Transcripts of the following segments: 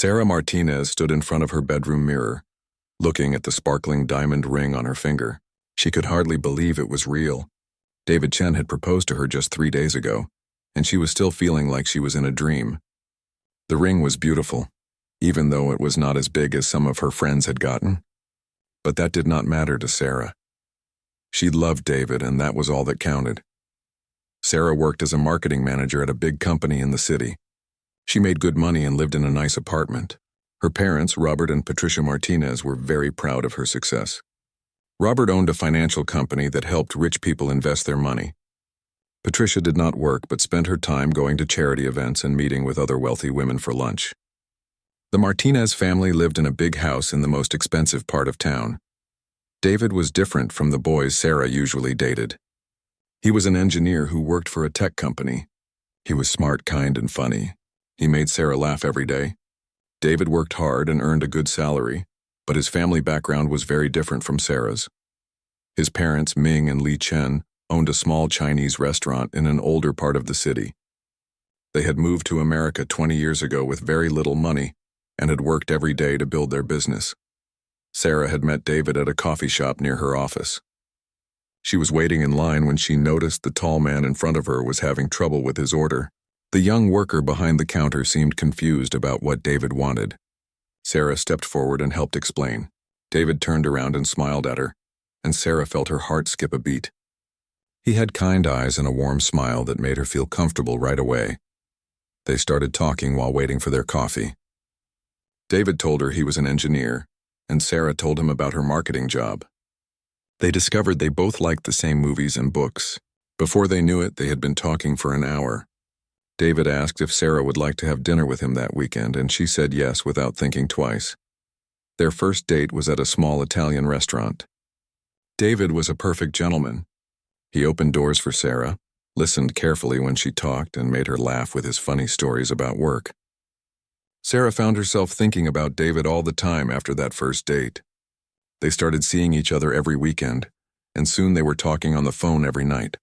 Sarah Martinez stood in front of her bedroom mirror, looking at the sparkling diamond ring on her finger. She could hardly believe it was real. David Chen had proposed to her just 3 days ago, and she was still feeling like she was in a dream. The ring was beautiful, even though it was not as big as some of her friends had gotten. But that did not matter to Sarah. She loved David, and that was all that counted. Sarah worked as a marketing manager at a big company in the city. She made good money and lived in a nice apartment. Her parents, Robert and Patricia Martinez, were very proud of her success. Robert owned a financial company that helped rich people invest their money. Patricia did not work but spent her time going to charity events and meeting with other wealthy women for lunch. The Martinez family lived in a big house in the most expensive part of town. David was different from the boys Sarah usually dated. He was an engineer who worked for a tech company. He was smart, kind, and funny. He made Sarah laugh every day. David worked hard and earned a good salary, but his family background was very different from Sarah's. His parents, Ming and Li Chen, owned a small Chinese restaurant in an older part of the city. They had moved to America 20 years ago with very little money and had worked every day to build their business. Sarah had met David at a coffee shop near her office. She was waiting in line when she noticed the tall man in front of her was having trouble with his order. The young worker behind the counter seemed confused about what David wanted. Sarah stepped forward and helped explain. David turned around and smiled at her, and Sarah felt her heart skip a beat. He had kind eyes and a warm smile that made her feel comfortable right away. They started talking while waiting for their coffee. David told her he was an engineer, and Sarah told him about her marketing job. They discovered they both liked the same movies and books. Before they knew it, they had been talking for an hour. David asked if Sarah would like to have dinner with him that weekend, and she said yes without thinking twice. Their first date was at a small Italian restaurant. David was a perfect gentleman. He opened doors for Sarah, listened carefully when she talked, and made her laugh with his funny stories about work. Sarah found herself thinking about David all the time after that first date. They started seeing each other every weekend, and soon they were talking on the phone every night.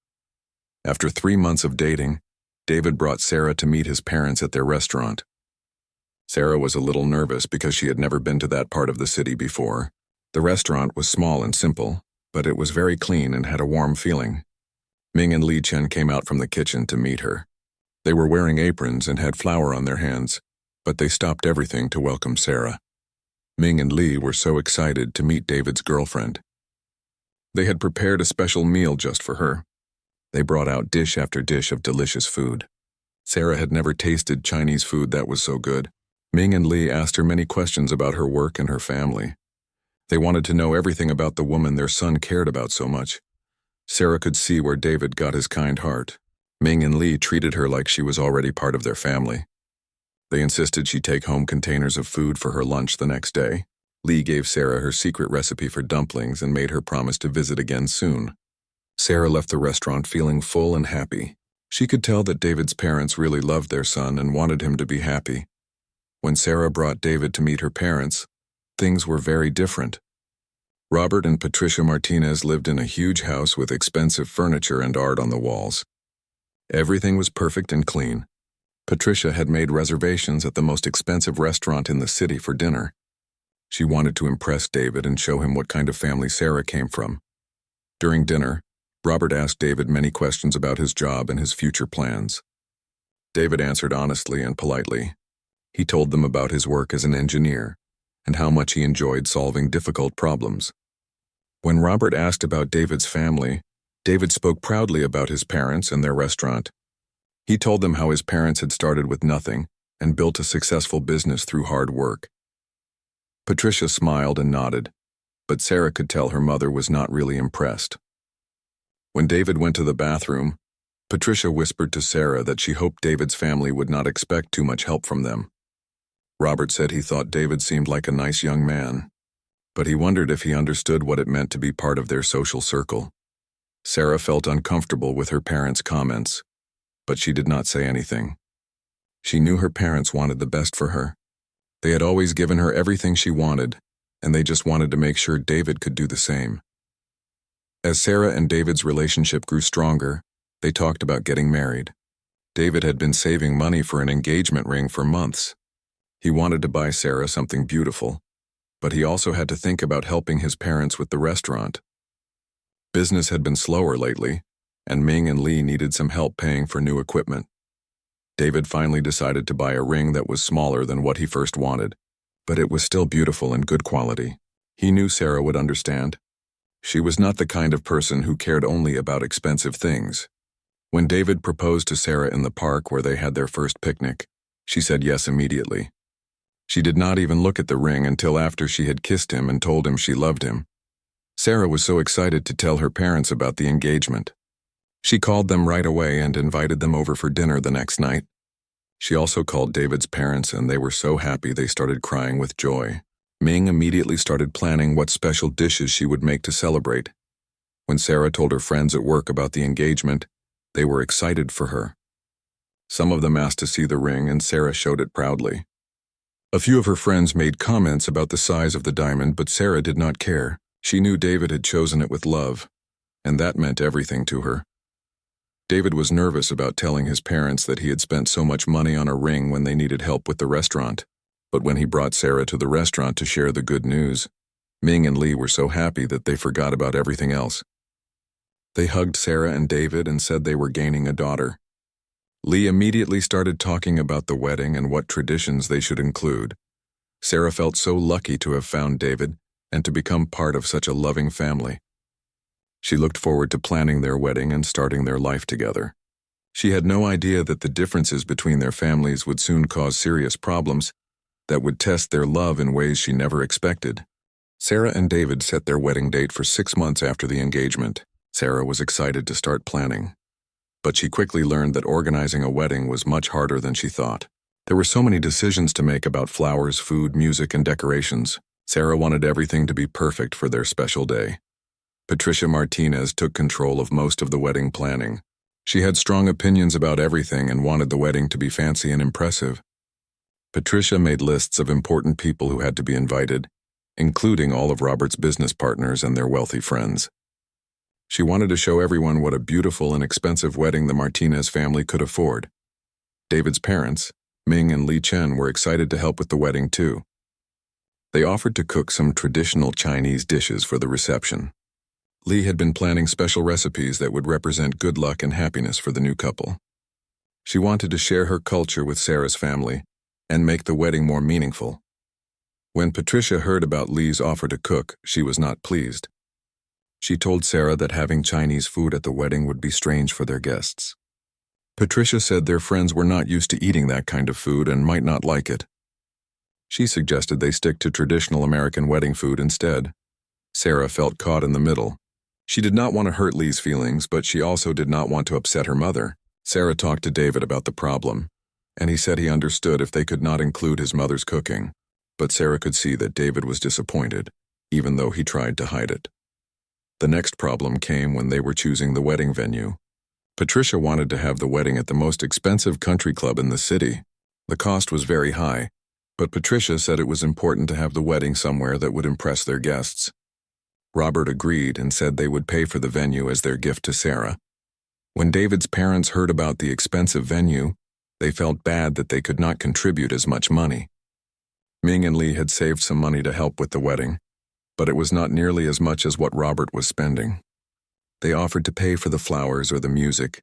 After 3 months of dating, David brought Sarah to meet his parents at their restaurant. Sarah was a little nervous because she had never been to that part of the city before. The restaurant was small and simple, but it was very clean and had a warm feeling. Ming and Li Chen came out from the kitchen to meet her. They were wearing aprons and had flour on their hands, but they stopped everything to welcome Sarah. Ming and Li were so excited to meet David's girlfriend. They had prepared a special meal just for her. They brought out dish after dish of delicious food. Sarah had never tasted Chinese food that was so good. Ming and Li asked her many questions about her work and her family. They wanted to know everything about the woman their son cared about so much. Sarah could see where David got his kind heart. Ming and Li treated her like she was already part of their family. They insisted she take home containers of food for her lunch the next day. Li gave Sarah her secret recipe for dumplings and made her promise to visit again soon. Sarah left the restaurant feeling full and happy. She could tell that David's parents really loved their son and wanted him to be happy. When Sarah brought David to meet her parents, things were very different. Robert and Patricia Martinez lived in a huge house with expensive furniture and art on the walls. Everything was perfect and clean. Patricia had made reservations at the most expensive restaurant in the city for dinner. She wanted to impress David and show him what kind of family Sarah came from. During dinner, Robert asked David many questions about his job and his future plans. David answered honestly and politely. He told them about his work as an engineer and how much he enjoyed solving difficult problems. When Robert asked about David's family, David spoke proudly about his parents and their restaurant. He told them how his parents had started with nothing and built a successful business through hard work. Patricia smiled and nodded, but Sarah could tell her mother was not really impressed. When David went to the bathroom, Patricia whispered to Sarah that she hoped David's family would not expect too much help from them. Robert said he thought David seemed like a nice young man, but he wondered if he understood what it meant to be part of their social circle. Sarah felt uncomfortable with her parents' comments, but she did not say anything. She knew her parents wanted the best for her. They had always given her everything she wanted, and they just wanted to make sure David could do the same. As Sarah and David's relationship grew stronger, they talked about getting married. David had been saving money for an engagement ring for months. He wanted to buy Sarah something beautiful, but he also had to think about helping his parents with the restaurant. Business had been slower lately, and Ming and Lee needed some help paying for new equipment. David finally decided to buy a ring that was smaller than what he first wanted, but it was still beautiful and good quality. He knew Sarah would understand. She was not the kind of person who cared only about expensive things. When David proposed to Sarah in the park where they had their first picnic, she said yes immediately. She did not even look at the ring until after she had kissed him and told him she loved him. Sarah was so excited to tell her parents about the engagement. She called them right away and invited them over for dinner the next night. She also called David's parents, and they were so happy they started crying with joy. Ming immediately started planning what special dishes she would make to celebrate. When Sarah told her friends at work about the engagement, they were excited for her. Some of them asked to see the ring, and Sarah showed it proudly. A few of her friends made comments about the size of the diamond, but Sarah did not care. She knew David had chosen it with love, and that meant everything to her. David was nervous about telling his parents that he had spent so much money on a ring when they needed help with the restaurant, but when he brought Sarah to the restaurant to share the good news, Ming and Lee were so happy that they forgot about everything else. They hugged Sarah and David and said they were gaining a daughter. Lee immediately started talking about the wedding and what traditions they should include. Sarah felt so lucky to have found David and to become part of such a loving family. She looked forward to planning their wedding and starting their life together. She had no idea that the differences between their families would soon cause serious problems that would test their love in ways she never expected. Sarah and David set their wedding date for 6 months after the engagement. Sarah was excited to start planning, but she quickly learned that organizing a wedding was much harder than she thought. There were so many decisions to make about flowers, food, music, and decorations. Sarah wanted everything to be perfect for their special day. Patricia Martinez took control of most of the wedding planning. She had strong opinions about everything and wanted the wedding to be fancy and impressive. Patricia made lists of important people who had to be invited, including all of Robert's business partners and their wealthy friends. She wanted to show everyone what a beautiful and expensive wedding the Martinez family could afford. David's parents, Ming and Li Chen, were excited to help with the wedding too. They offered to cook some traditional Chinese dishes for the reception. Lee had been planning special recipes that would represent good luck and happiness for the new couple. She wanted to share her culture with Sarah's family and make the wedding more meaningful. When Patricia heard about Lee's offer to cook, she was not pleased. She told Sarah that having Chinese food at the wedding would be strange for their guests. Patricia said their friends were not used to eating that kind of food and might not like it. She suggested they stick to traditional American wedding food instead. Sarah felt caught in the middle. She did not want to hurt Lee's feelings, but she also did not want to upset her mother. Sarah talked to David about the problem, and he said he understood if they could not include his mother's cooking, but Sarah could see that David was disappointed, even though he tried to hide it. The next problem came when they were choosing the wedding venue. Patricia wanted to have the wedding at the most expensive country club in the city. The cost was very high, but Patricia said it was important to have the wedding somewhere that would impress their guests. Robert agreed and said they would pay for the venue as their gift to Sarah. When David's parents heard about the expensive venue, they felt bad that they could not contribute as much money. Ming and Lee had saved some money to help with the wedding, but it was not nearly as much as what Robert was spending. They offered to pay for the flowers or the music,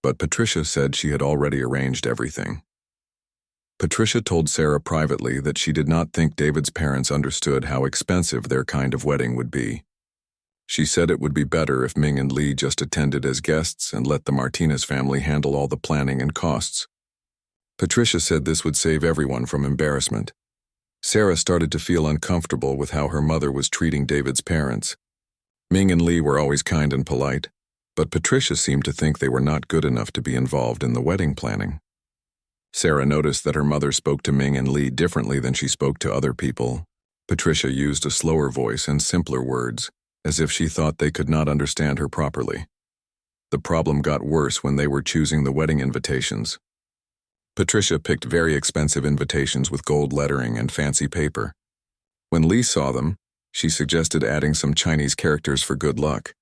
but Patricia said she had already arranged everything. Patricia told Sarah privately that she did not think David's parents understood how expensive their kind of wedding would be. She said it would be better if Ming and Lee just attended as guests and let the Martinez family handle all the planning and costs. Patricia said this would save everyone from embarrassment. Sarah started to feel uncomfortable with how her mother was treating David's parents. Ming and Lee were always kind and polite, but Patricia seemed to think they were not good enough to be involved in the wedding planning. Sarah noticed that her mother spoke to Ming and Lee differently than she spoke to other people. Patricia used a slower voice and simpler words, as if she thought they could not understand her properly. The problem got worse when they were choosing the wedding invitations. Patricia picked very expensive invitations with gold lettering and fancy paper. When Lee saw them, she suggested adding some Chinese characters for good luck.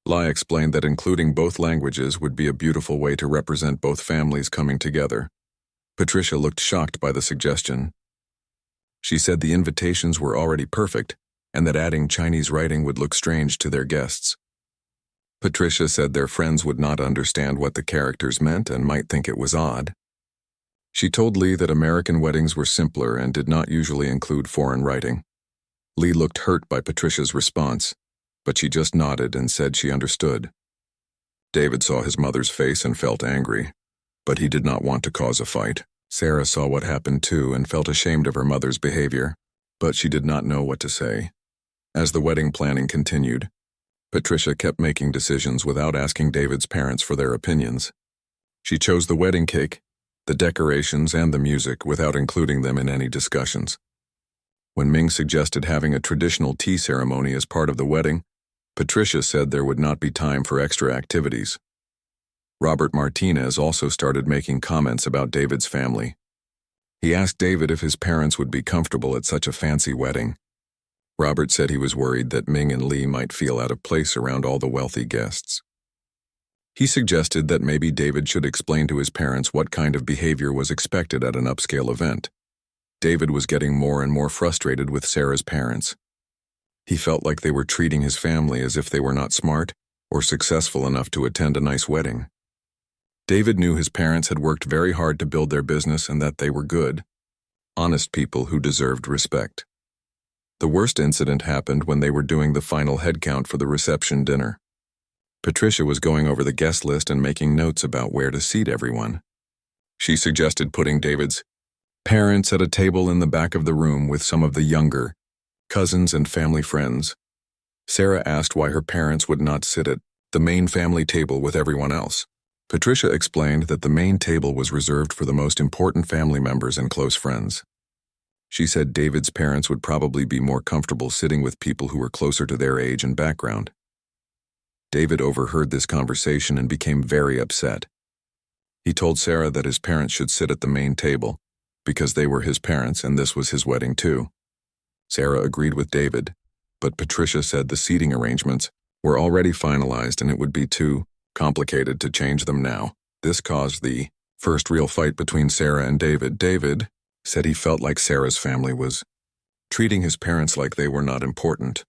Lai explained that including both languages would be a beautiful way to represent both families coming together. Patricia looked shocked by the suggestion, She said the invitations were already perfect and that adding Chinese writing would look strange to their guests. Patricia said their friends would not understand what the characters meant and might think it was odd. She told Lee that American weddings were simpler and did not usually include foreign writing. Lee looked hurt by Patricia's response, but she just nodded and said she understood. David saw his mother's face and felt angry, but he did not want to cause a fight. Sarah saw what happened too and felt ashamed of her mother's behavior, but she did not know what to say. As the wedding planning continued, Patricia kept making decisions without asking David's parents for their opinions. She chose the wedding cake, the decorations, and the music without including them in any discussions. When Ming suggested having a traditional tea ceremony as part of the wedding, Patricia said there would not be time for extra activities. Robert Martinez also started making comments about David's family. He asked David if his parents would be comfortable at such a fancy wedding. Robert said he was worried that Ming and Lee might feel out of place around all the wealthy guests. He suggested that maybe David should explain to his parents what kind of behavior was expected at an upscale event. David was getting more and more frustrated with Sarah's parents. He felt like they were treating his family as if they were not smart or successful enough to attend a nice wedding. David knew his parents had worked very hard to build their business and that they were good, honest people who deserved respect. The worst incident happened when they were doing the final head count for the reception dinner. Patricia was going over the guest list and making notes about where to seat everyone. She suggested putting David's parents at a table in the back of the room with some of the younger cousins and family friends. Sarah asked why her parents would not sit at the main family table with everyone else. Patricia explained that the main table was reserved for the most important family members and close friends. She said David's parents would probably be more comfortable sitting with people who were closer to their age and background. David overheard this conversation and became very upset. He told Sarah that his parents should sit at the main table, because they were his parents and this was his wedding too. Sarah agreed with David, but Patricia said the seating arrangements were already finalized and it would be too complicated to change them now. This caused the first real fight between Sarah and David. David said he felt like Sarah's family was treating his parents like they were not important.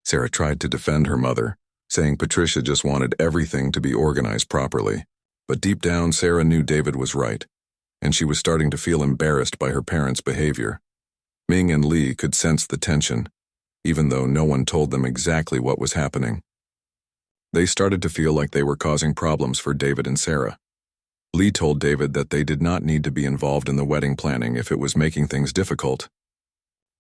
Sarah tried to defend her mother, saying Patricia just wanted everything to be organized properly. But deep down, Sarah knew David was right, and she was starting to feel embarrassed by her parents' behavior. Ming and Lee could sense the tension, even though no one told them exactly what was happening. They started to feel like they were causing problems for David and Sarah. Lee told David that they did not need to be involved in the wedding planning if it was making things difficult.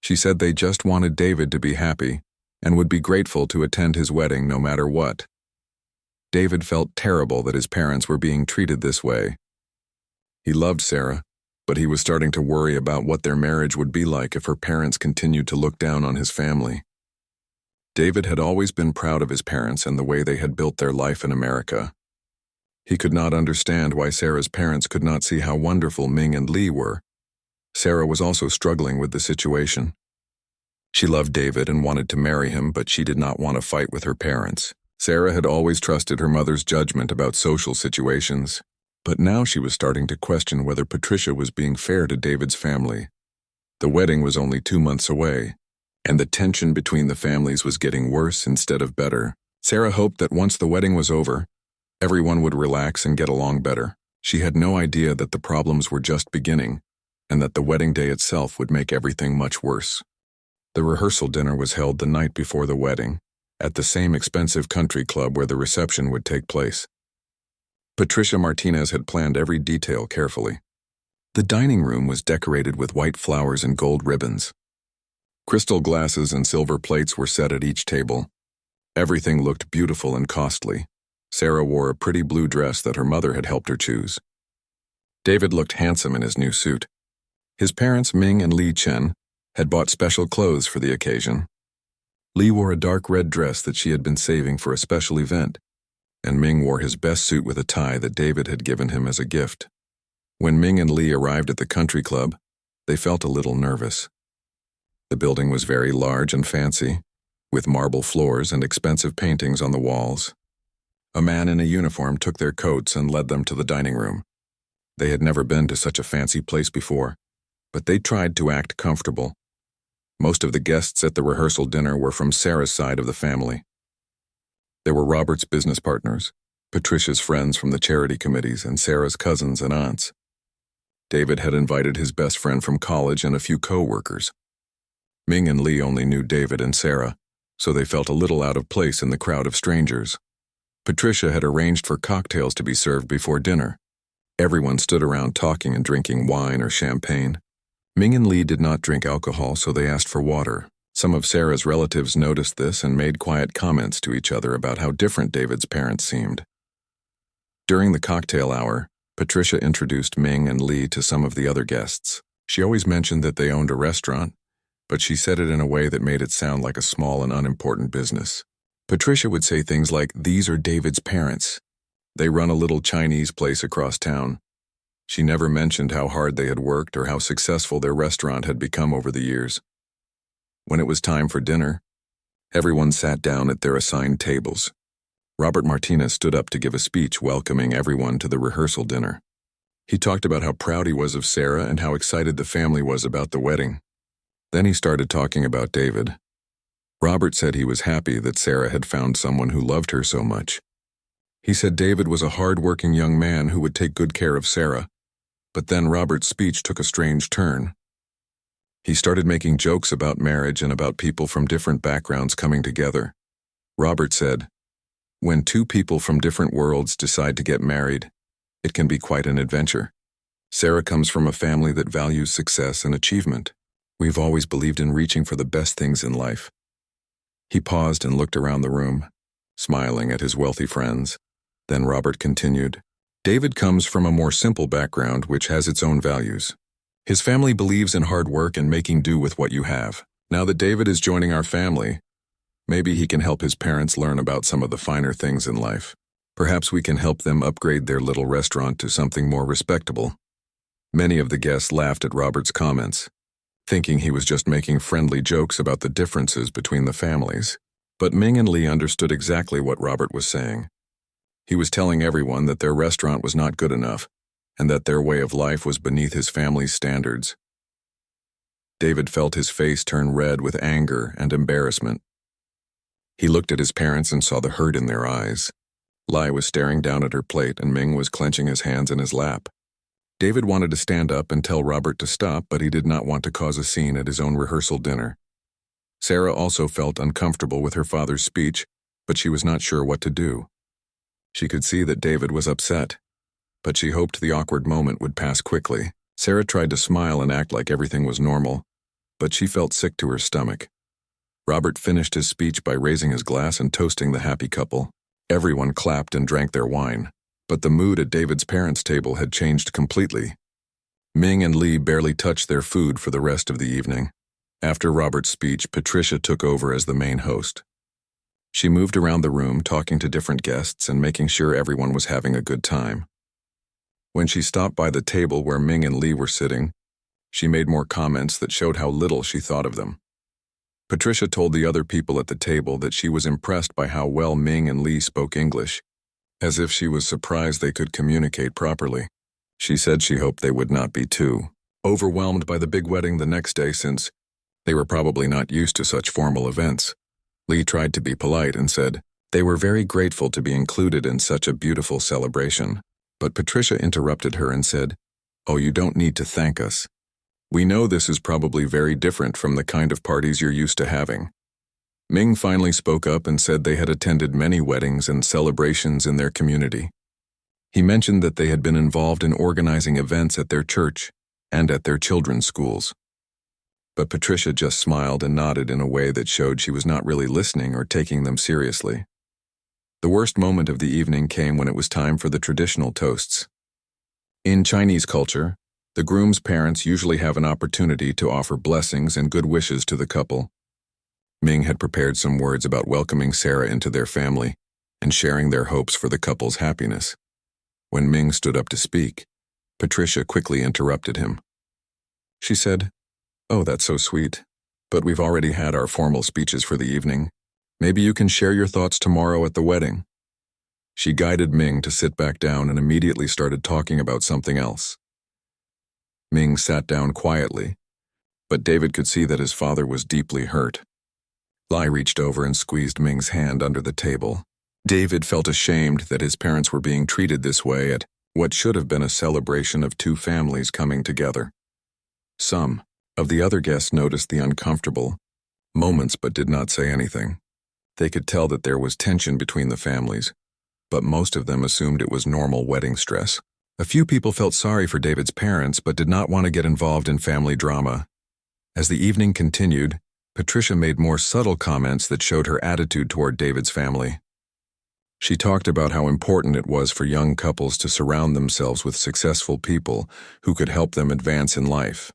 She said they just wanted David to be happy and would be grateful to attend his wedding no matter what. David felt terrible that his parents were being treated this way. He loved Sarah, but he was starting to worry about what their marriage would be like if her parents continued to look down on his family. David had always been proud of his parents and the way they had built their life in America. He could not understand why Sarah's parents could not see how wonderful Ming and Lee were. Sarah was also struggling with the situation. She loved David and wanted to marry him, but she did not want to fight with her parents. Sarah had always trusted her mother's judgment about social situations, but now she was starting to question whether Patricia was being fair to David's family. The wedding was only 2 months away, and the tension between the families was getting worse instead of better. Sarah hoped that once the wedding was over, everyone would relax and get along better. She had no idea that the problems were just beginning, and that the wedding day itself would make everything much worse. The rehearsal dinner was held the night before the wedding, at the same expensive country club where the reception would take place. Patricia Martinez had planned every detail carefully. The dining room was decorated with white flowers and gold ribbons. Crystal glasses and silver plates were set at each table. Everything looked beautiful and costly. Sarah wore a pretty blue dress that her mother had helped her choose. David looked handsome in his new suit. His parents, Ming and Lee Chen, had bought special clothes for the occasion. Lee wore a dark red dress that she had been saving for a special event, and Ming wore his best suit with a tie that David had given him as a gift. When Ming and Lee arrived at the country club, they felt a little nervous. The building was very large and fancy, with marble floors and expensive paintings on the walls. A man in a uniform took their coats and led them to the dining room. They had never been to such a fancy place before, but they tried to act comfortable Most of the guests at the rehearsal dinner were from Sarah's side of the family. There were Robert's business partners, Patricia's friends from the charity committees, and Sarah's cousins and aunts. David had invited his best friend from college and a few co-workers. Ming and Lee only knew David and Sarah, so they felt a little out of place in the crowd of strangers. Patricia had arranged for cocktails to be served before dinner. Everyone stood around talking and drinking wine or champagne. Ming and Lee did not drink alcohol, so they asked for water. Some of Sarah's relatives noticed this and made quiet comments to each other about how different David's parents seemed. During the cocktail hour, Patricia introduced Ming and Lee to some of the other guests. She always mentioned that they owned a restaurant, but she said it in a way that made it sound like a small and unimportant business. Patricia would say things like, "These are David's parents. They run a little Chinese place across town." She never mentioned how hard they had worked or how successful their restaurant had become over the years. When it was time for dinner, everyone sat down at their assigned tables. Robert Martinez stood up to give a speech welcoming everyone to the rehearsal dinner. He talked about how proud he was of Sarah and how excited the family was about the wedding. Then he started talking about David. Robert said he was happy that Sarah had found someone who loved her so much. He said David was a hard-working young man who would take good care of Sarah. But then Robert's speech took a strange turn. He started making jokes about marriage and about people from different backgrounds coming together. Robert said, "When two people from different worlds decide to get married, it can be quite an adventure. Sarah comes from a family that values success and achievement. We've always believed in reaching for the best things in life." He paused and looked around the room, smiling at his wealthy friends. Then Robert continued, "David comes from a more simple background which has its own values. His family believes in hard work and making do with what you have. Now that David is joining our family, maybe he can help his parents learn about some of the finer things in life. Perhaps we can help them upgrade their little restaurant to something more respectable." Many of the guests laughed at Robert's comments, thinking he was just making friendly jokes about the differences between the families. But Ming and Lee understood exactly what Robert was saying. He was telling everyone that their restaurant was not good enough, and that their way of life was beneath his family's standards. David felt his face turn red with anger and embarrassment. He looked at his parents and saw the hurt in their eyes. Lai was staring down at her plate and Ming was clenching his hands in his lap. David wanted to stand up and tell Robert to stop, but he did not want to cause a scene at his own rehearsal dinner. Sarah also felt uncomfortable with her father's speech, but she was not sure what to do. She could see that David was upset, but she hoped the awkward moment would pass quickly. Sarah tried to smile and act like everything was normal, but she felt sick to her stomach. Robert finished his speech by raising his glass and toasting the happy couple. Everyone clapped and drank their wine, but the mood at David's parents' table had changed completely. Ming and Lee barely touched their food for the rest of the evening. After Robert's speech, Patricia took over as the main host. She moved around the room talking to different guests and making sure everyone was having a good time. When she stopped by the table where Ming and Lee were sitting, she made more comments that showed how little she thought of them. Patricia told the other people at the table that she was impressed by how well Ming and Lee spoke English, as if she was surprised they could communicate properly. She said she hoped they would not be too overwhelmed by the big wedding the next day, since they were probably not used to such formal events. Lee tried to be polite and said they were very grateful to be included in such a beautiful celebration. But Patricia interrupted her and said, "Oh, you don't need to thank us. We know this is probably very different from the kind of parties you're used to having." Ming finally spoke up and said they had attended many weddings and celebrations in their community. He mentioned that they had been involved in organizing events at their church and at their children's schools. But Patricia just smiled and nodded in a way that showed she was not really listening or taking them seriously. The worst moment of the evening came when it was time for the traditional toasts. In Chinese culture, the groom's parents usually have an opportunity to offer blessings and good wishes to the couple. Ming had prepared some words about welcoming Sarah into their family and sharing their hopes for the couple's happiness. When Ming stood up to speak, Patricia quickly interrupted him. She said, "Oh, that's so sweet, but we've already had our formal speeches for the evening. Maybe you can share your thoughts tomorrow at the wedding." She guided Ming to sit back down and immediately started talking about something else. Ming sat down quietly, but David could see that his father was deeply hurt. Lai reached over and squeezed Ming's hand under the table. David felt ashamed that his parents were being treated this way at what should have been a celebration of two families coming together. Some of the other guests noticed the uncomfortable moments but did not say anything. They could tell that there was tension between the families, but most of them assumed it was normal wedding stress. A few people felt sorry for David's parents but did not want to get involved in family drama. As the evening continued, Patricia made more subtle comments that showed her attitude toward David's family. She talked about how important it was for young couples to surround themselves with successful people who could help them advance in life.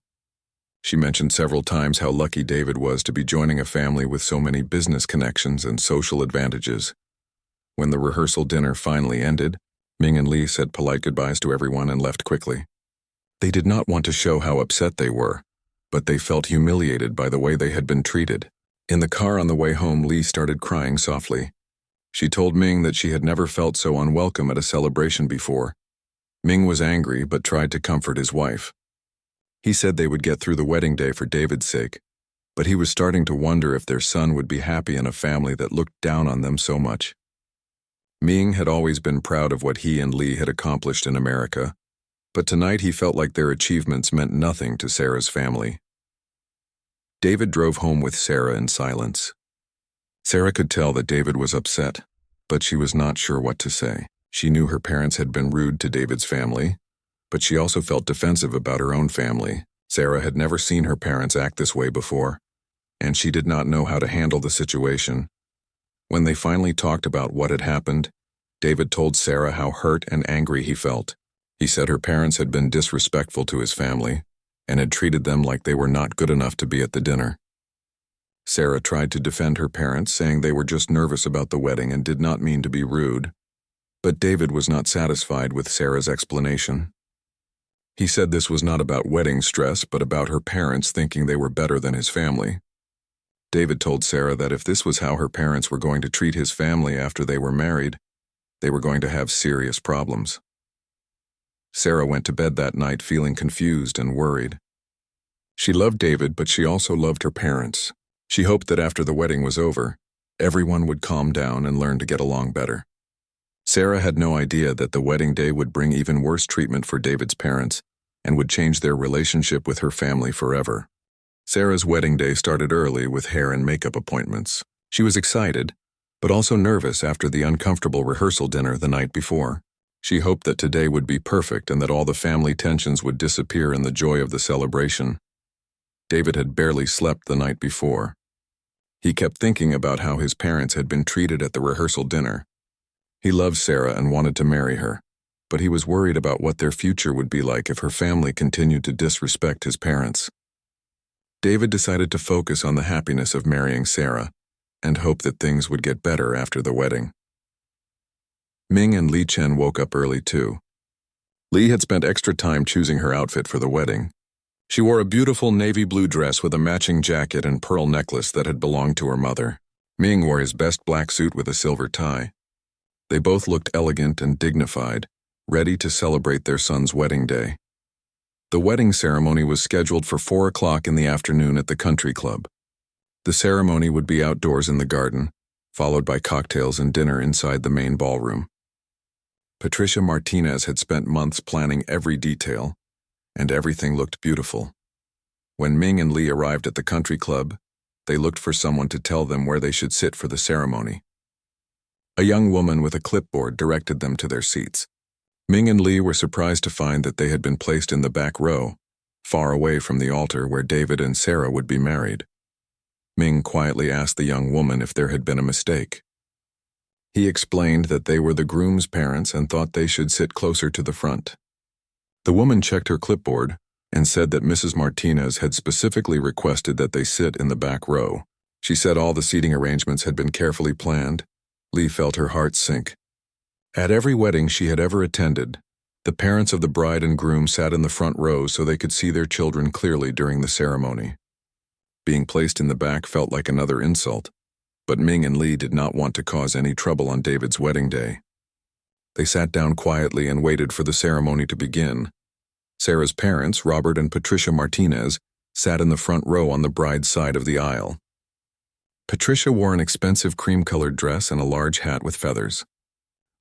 She mentioned several times how lucky David was to be joining a family with so many business connections and social advantages. When the rehearsal dinner finally ended, Ming and Lee said polite goodbyes to everyone and left quickly. They did not want to show how upset they were, but they felt humiliated by the way they had been treated. In the car on the way home, Lee started crying softly. She told Ming that she had never felt so unwelcome at a celebration before. Ming was angry but tried to comfort his wife. He said they would get through the wedding day for David's sake, but he was starting to wonder if their son would be happy in a family that looked down on them so much. Ming had always been proud of what he and Lee had accomplished in America, but tonight he felt like their achievements meant nothing to Sarah's family. David drove home with Sarah in silence. Sarah could tell that David was upset, but she was not sure what to say. She knew her parents had been rude to David's family, but she also felt defensive about her own family. Sarah had never seen her parents act this way before, and she did not know how to handle the situation. When they finally talked about what had happened, David told Sarah how hurt and angry he felt. He said her parents had been disrespectful to his family and had treated them like they were not good enough to be at the dinner. Sarah tried to defend her parents, saying they were just nervous about the wedding and did not mean to be rude, but David was not satisfied with Sarah's explanation. He said this was not about wedding stress, but about her parents thinking they were better than his family. David told Sarah that if this was how her parents were going to treat his family after they were married, they were going to have serious problems. Sarah went to bed that night feeling confused and worried. She loved David, but she also loved her parents. She hoped that after the wedding was over, everyone would calm down and learn to get along better. Sarah had no idea that the wedding day would bring even worse treatment for David's parents and would change their relationship with her family forever. Sarah's wedding day started early with hair and makeup appointments. She was excited, but also nervous after the uncomfortable rehearsal dinner the night before. She hoped that today would be perfect and that all the family tensions would disappear in the joy of the celebration. David had barely slept the night before. He kept thinking about how his parents had been treated at the rehearsal dinner. He loved Sarah and wanted to marry her, but he was worried about what their future would be like if her family continued to disrespect his parents. David decided to focus on the happiness of marrying Sarah and hope that things would get better after the wedding. Ming and Li Chen woke up early too. Li had spent extra time choosing her outfit for the wedding. She wore a beautiful navy blue dress with a matching jacket and pearl necklace that had belonged to her mother. Ming wore his best black suit with a silver tie. They both looked elegant and dignified, ready to celebrate their son's wedding day. The wedding ceremony was scheduled for 4 o'clock in the afternoon at the country club. The ceremony would be outdoors in the garden, followed by cocktails and dinner inside the main ballroom. Patricia Martinez had spent months planning every detail, and everything looked beautiful. When Ming and Lee arrived at the country club, they looked for someone to tell them where they should sit for the ceremony. A young woman with a clipboard directed them to their seats. Ming and Lee were surprised to find that they had been placed in the back row, far away from the altar where David and Sarah would be married. Ming quietly asked the young woman if there had been a mistake. He explained that they were the groom's parents and thought they should sit closer to the front. The woman checked her clipboard and said that Mrs. Martinez had specifically requested that they sit in the back row. She said all the seating arrangements had been carefully planned. Lee felt her heart sink. At every wedding she had ever attended, the parents of the bride and groom sat in the front row so they could see their children clearly during the ceremony. Being placed in the back felt like another insult, but Ming and Lee did not want to cause any trouble on David's wedding day. They sat down quietly and waited for the ceremony to begin. Sarah's parents, Robert and Patricia Martinez, sat in the front row on the bride's side of the aisle. Patricia wore an expensive cream-colored dress and a large hat with feathers.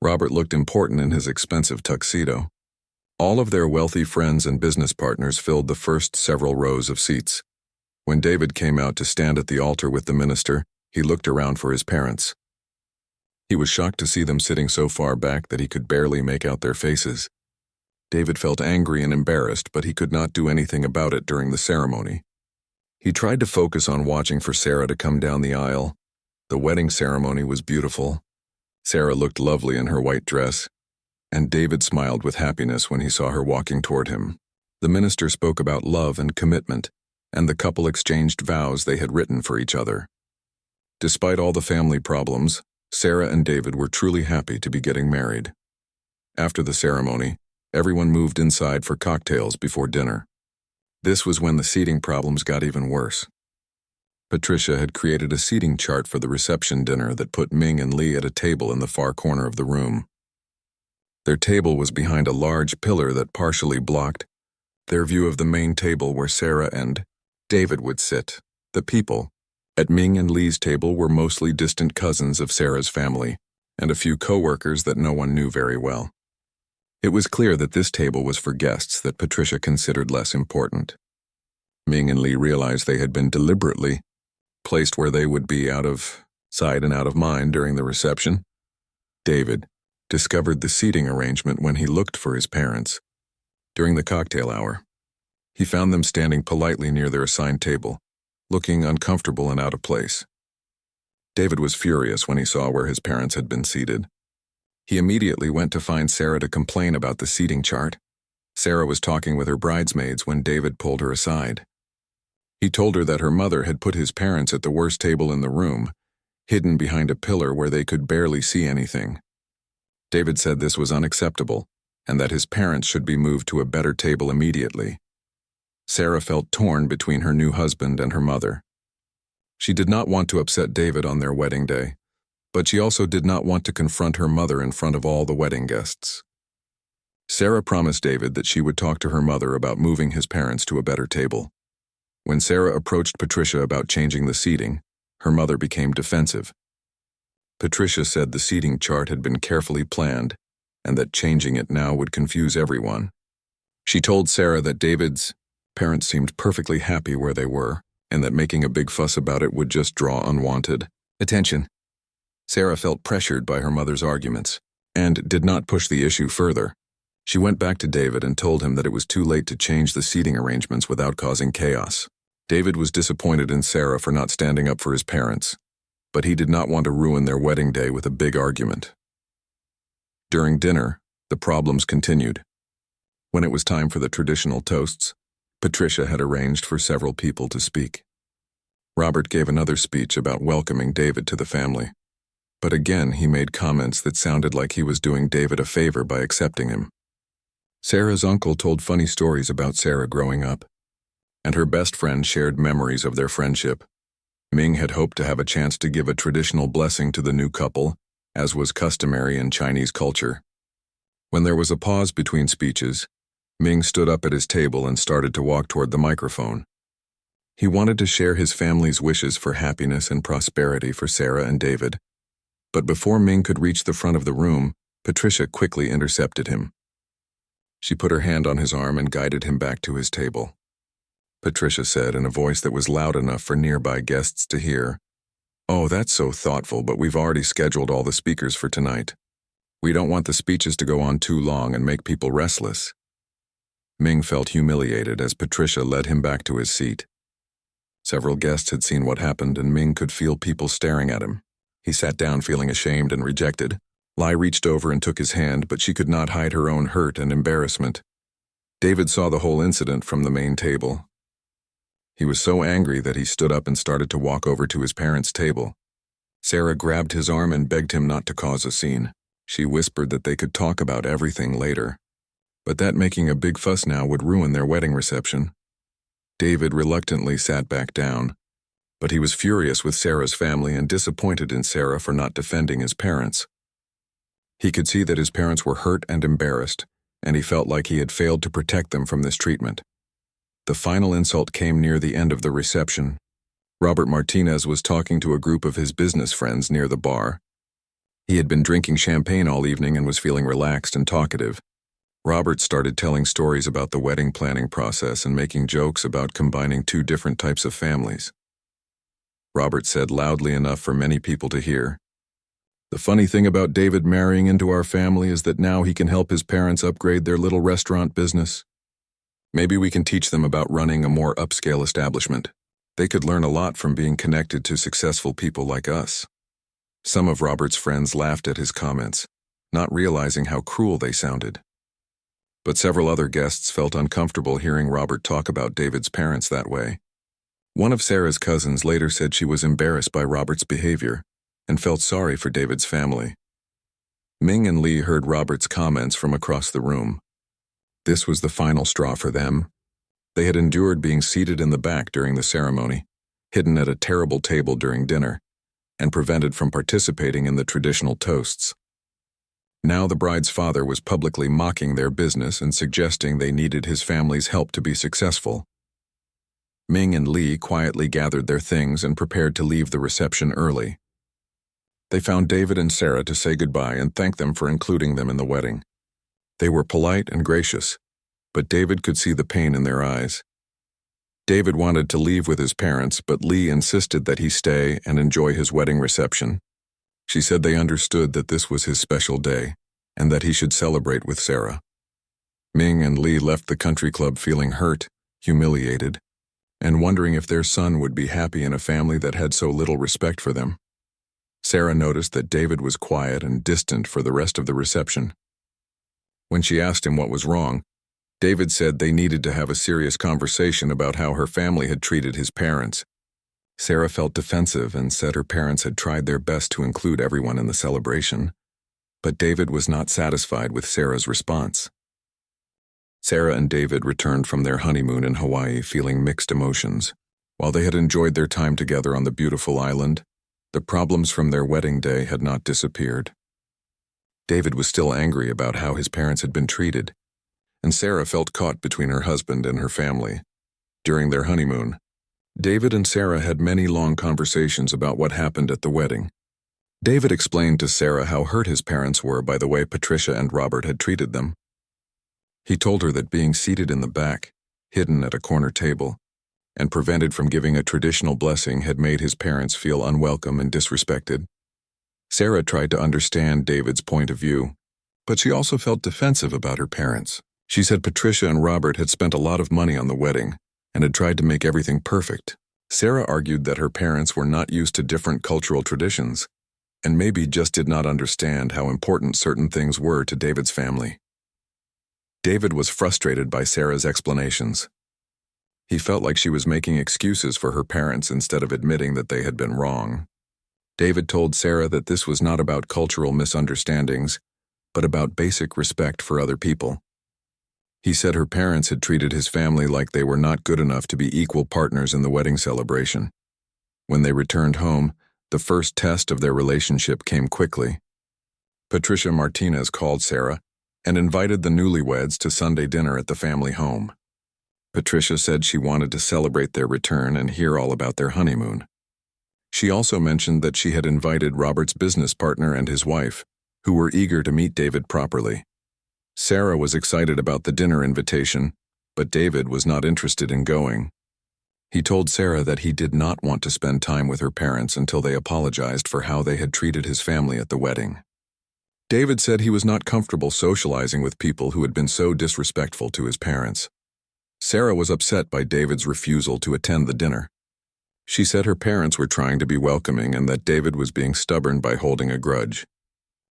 Robert looked important in his expensive tuxedo. All of their wealthy friends and business partners filled the first several rows of seats. When David came out to stand at the altar with the minister, he looked around for his parents. He was shocked to see them sitting so far back that he could barely make out their faces. David felt angry and embarrassed, but he could not do anything about it during the ceremony. He tried to focus on watching for Sarah to come down the aisle. The wedding ceremony was beautiful. Sarah looked lovely in her white dress, and David smiled with happiness when he saw her walking toward him. The minister spoke about love and commitment, and the couple exchanged vows they had written for each other. Despite all the family problems, Sarah and David were truly happy to be getting married. After the ceremony, everyone moved inside for cocktails before dinner. This was when the seating problems got even worse. Patricia had created a seating chart for the reception dinner that put Ming and Lee at a table in the far corner of the room. Their table was behind a large pillar that partially blocked their view of the main table where Sarah and David would sit. The people at Ming and Lee's table were mostly distant cousins of Sarah's family and a few co-workers that no one knew very well. It was clear that this table was for guests that Patricia considered less important. Ming and Lee realized they had been deliberately placed where they would be out of sight and out of mind during the reception. David discovered the seating arrangement when he looked for his parents. During the cocktail hour, he found them standing politely near their assigned table, looking uncomfortable and out of place. David was furious when he saw where his parents had been seated. He immediately went to find Sarah to complain about the seating chart. Sarah was talking with her bridesmaids when David pulled her aside. He told her that her mother had put his parents at the worst table in the room, hidden behind a pillar where they could barely see anything. David said this was unacceptable and that his parents should be moved to a better table immediately. Sarah felt torn between her new husband and her mother. She did not want to upset David on their wedding day, but she also did not want to confront her mother in front of all the wedding guests. Sarah promised David that she would talk to her mother about moving his parents to a better table. When Sarah approached Patricia about changing the seating, her mother became defensive. Patricia said the seating chart had been carefully planned and that changing it now would confuse everyone. She told Sarah that David's parents seemed perfectly happy where they were and that making a big fuss about it would just draw unwanted attention. Sarah felt pressured by her mother's arguments and did not push the issue further. She went back to David and told him that it was too late to change the seating arrangements without causing chaos. David was disappointed in Sarah for not standing up for his parents, but he did not want to ruin their wedding day with a big argument. During dinner, the problems continued. When it was time for the traditional toasts, Patricia had arranged for several people to speak. Robert gave another speech about welcoming David to the family, but again he made comments that sounded like he was doing David a favor by accepting him. Sarah's uncle told funny stories about Sarah growing up, and her best friend shared memories of their friendship. Ming had hoped to have a chance to give a traditional blessing to the new couple, as was customary in Chinese culture. When there was a pause between speeches, Ming stood up at his table and started to walk toward the microphone. He wanted to share his family's wishes for happiness and prosperity for Sarah and David. But before Ming could reach the front of the room, Patricia quickly intercepted him. She put her hand on his arm and guided him back to his table. Patricia said in a voice that was loud enough for nearby guests to hear, "Oh, that's so thoughtful, but we've already scheduled all the speakers for tonight. We don't want the speeches to go on too long and make people restless." Ming felt humiliated as Patricia led him back to his seat. Several guests had seen what happened, and Ming could feel people staring at him. He sat down feeling ashamed and rejected. Lai reached over and took his hand, but she could not hide her own hurt and embarrassment. David saw the whole incident from the main table. He was so angry that he stood up and started to walk over to his parents' table. Sarah grabbed his arm and begged him not to cause a scene. She whispered that they could talk about everything later, but that making a big fuss now would ruin their wedding reception. David reluctantly sat back down, but he was furious with Sarah's family and disappointed in Sarah for not defending his parents. He could see that his parents were hurt and embarrassed, and he felt like he had failed to protect them from this treatment. The final insult came near the end of the reception. Robert Martinez was talking to a group of his business friends near the bar. He had been drinking champagne all evening and was feeling relaxed and talkative. Robert started telling stories about the wedding planning process and making jokes about combining two different types of families. Robert said loudly enough for many people to hear, "The funny thing about David marrying into our family is that now he can help his parents upgrade their little restaurant business. Maybe we can teach them about running a more upscale establishment. They could learn a lot from being connected to successful people like us." Some of Robert's friends laughed at his comments, not realizing how cruel they sounded. But several other guests felt uncomfortable hearing Robert talk about David's parents that way. One of Sarah's cousins later said she was embarrassed by Robert's behavior and felt sorry for David's family. Ming and Lee heard Robert's comments from across the room. This was the final straw for them. They had endured being seated in the back during the ceremony, hidden at a terrible table during dinner, and prevented from participating in the traditional toasts. Now the bride's father was publicly mocking their business and suggesting they needed his family's help to be successful. Ming and Lee quietly gathered their things and prepared to leave the reception early. They found David and Sarah to say goodbye and thank them for including them in the wedding. They were polite and gracious, but David could see the pain in their eyes. David wanted to leave with his parents, but Lee insisted that he stay and enjoy his wedding reception. She said they understood that this was his special day and that he should celebrate with Sarah. Ming and Lee left the country club feeling hurt, humiliated, and wondering if their son would be happy in a family that had so little respect for them. Sarah noticed that David was quiet and distant for the rest of the reception. When she asked him what was wrong, David said they needed to have a serious conversation about how her family had treated his parents. Sarah felt defensive and said her parents had tried their best to include everyone in the celebration, but David was not satisfied with Sarah's response. Sarah and David returned from their honeymoon in Hawaii feeling mixed emotions. While they had enjoyed their time together on the beautiful island, the problems from their wedding day had not disappeared. David was still angry about how his parents had been treated, and Sarah felt caught between her husband and her family. During their honeymoon, David and Sarah had many long conversations about what happened at the wedding. David explained to Sarah how hurt his parents were by the way Patricia and Robert had treated them. He told her that being seated in the back, hidden at a corner table, and prevented from giving a traditional blessing had made his parents feel unwelcome and disrespected. Sarah tried to understand David's point of view, but she also felt defensive about her parents. She said Patricia and Robert had spent a lot of money on the wedding and had tried to make everything perfect. Sarah argued that her parents were not used to different cultural traditions and maybe just did not understand how important certain things were to David's family. David was frustrated by Sarah's explanations. He felt like she was making excuses for her parents instead of admitting that they had been wrong. David told Sarah that this was not about cultural misunderstandings, but about basic respect for other people. He said her parents had treated his family like they were not good enough to be equal partners in the wedding celebration. When they returned home, the first test of their relationship came quickly. Patricia Martinez called Sarah and invited the newlyweds to Sunday dinner at the family home. Patricia said she wanted to celebrate their return and hear all about their honeymoon. She also mentioned that she had invited Robert's business partner and his wife, who were eager to meet David properly. Sarah was excited about the dinner invitation, but David was not interested in going. He told Sarah that he did not want to spend time with her parents until they apologized for how they had treated his family at the wedding. David said he was not comfortable socializing with people who had been so disrespectful to his parents. Sarah was upset by David's refusal to attend the dinner. She said her parents were trying to be welcoming and that David was being stubborn by holding a grudge.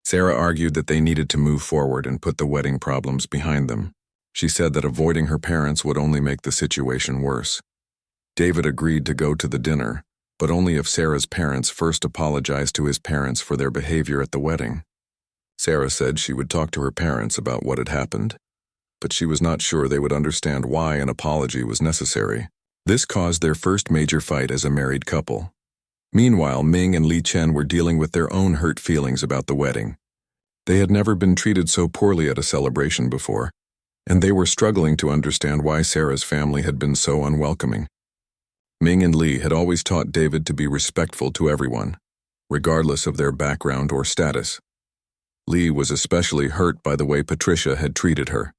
Sarah argued that they needed to move forward and put the wedding problems behind them. She said that avoiding her parents would only make the situation worse. David agreed to go to the dinner, but only if Sarah's parents first apologized to his parents for their behavior at the wedding. Sarah said she would talk to her parents about what had happened, but she was not sure they would understand why an apology was necessary. This caused their first major fight as a married couple. Meanwhile, Ming and Li Chen were dealing with their own hurt feelings about the wedding. They had never been treated so poorly at a celebration before. and they were struggling to understand why Sarah's family had been so unwelcoming. Ming and Lee had always taught David to be respectful to everyone, regardless of their background or status. Lee was especially hurt by the way Patricia had treated her.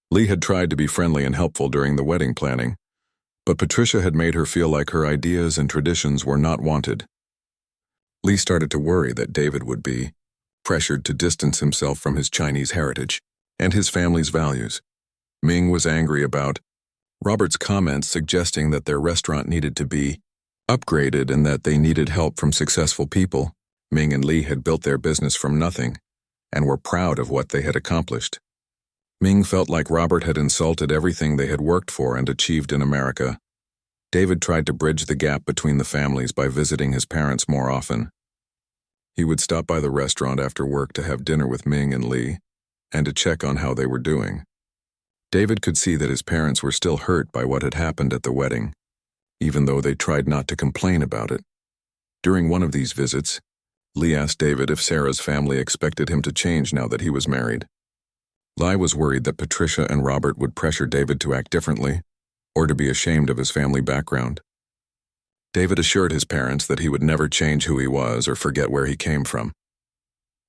Lee had tried to be friendly and helpful during the wedding planning, but Patricia had made her feel like her ideas and traditions were not wanted. Lee started to worry that David would be pressured to distance himself from his Chinese heritage and his family's values. Ming was angry about Robert's comments suggesting that their restaurant needed to be upgraded and that they needed help from successful people. Ming and Lee had built their business from nothing and were proud of what they had accomplished. Ming felt like Robert had insulted everything they had worked for and achieved in America. David tried to bridge the gap between the families by visiting his parents more often. He would stop by the restaurant after work to have dinner with Ming and Lee and to check on how they were doing. David could see that his parents were still hurt by what had happened at the wedding, even though they tried not to complain about it. During one of these visits, Lee asked David if Sarah's family expected him to change now that he was married. Lee was worried that Patricia and Robert would pressure David to act differently or to be ashamed of his family background. David assured his parents that he would never change who he was or forget where he came from.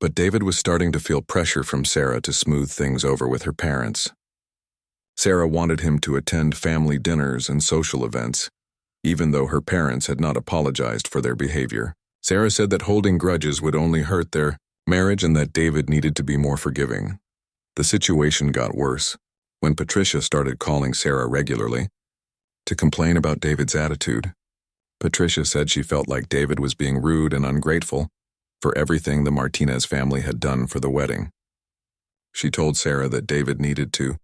But David was starting to feel pressure from Sarah to smooth things over with her parents. Sarah wanted him to attend family dinners and social events, even though her parents had not apologized for their behavior. Sarah said that holding grudges would only hurt their marriage and that David needed to be more forgiving. The situation got worse when Patricia started calling Sarah regularly to complain about David's attitude. Patricia said she felt like David was being rude and ungrateful for everything the Martinez family had done for the wedding. She told Sarah that David needed to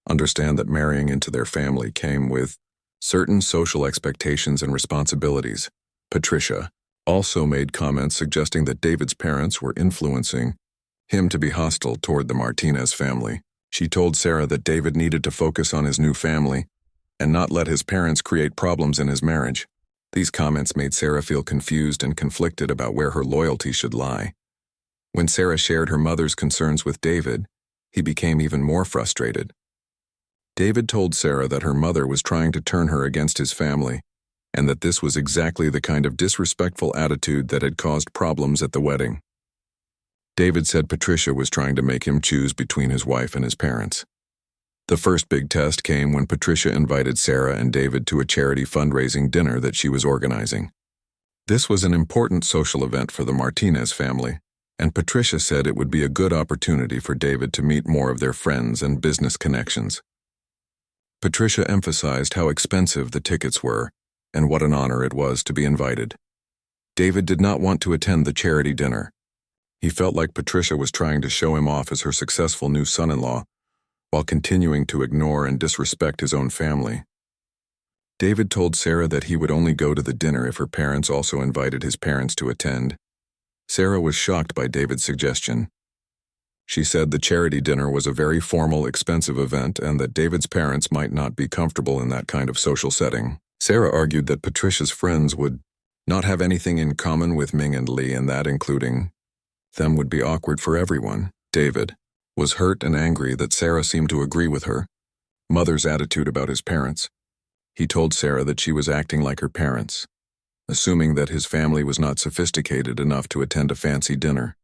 understand that marrying into their family came with certain social expectations and responsibilities. Patricia also made comments suggesting that David's parents were influencing him to be hostile toward the Martinez family. She told Sarah that David needed to focus on his new family and not let his parents create problems in his marriage. These comments made Sarah feel confused and conflicted about where her loyalty should lie. When Sarah shared her mother's concerns with David, he became even more frustrated. David told Sarah that her mother was trying to turn her against his family, and that this was exactly the kind of disrespectful attitude that had caused problems at the wedding. David said Patricia was trying to make him choose between his wife and his parents. The first big test came when Patricia invited Sarah and David to a charity fundraising dinner that she was organizing. This was an important social event for the Martinez family, and Patricia said it would be a good opportunity for David to meet more of their friends and business connections. Patricia emphasized how expensive the tickets were and what an honor it was to be invited. David did not want to attend the charity dinner. He felt like Patricia was trying to show him off as her successful new son-in-law, while continuing to ignore and disrespect his own family. David told Sarah that he would only go to the dinner if her parents also invited his parents to attend. Sarah was shocked by David's suggestion. She said the charity dinner was a very formal, expensive event and that David's parents might not be comfortable in that kind of social setting. Sarah argued that Patricia's friends would not have anything in common with Ming and Lee, and that including them would be awkward for everyone. David was hurt and angry that Sarah seemed to agree with her mother's attitude about his parents. He told Sarah that she was acting like her parents, assuming that his family was not sophisticated enough to attend a fancy dinner.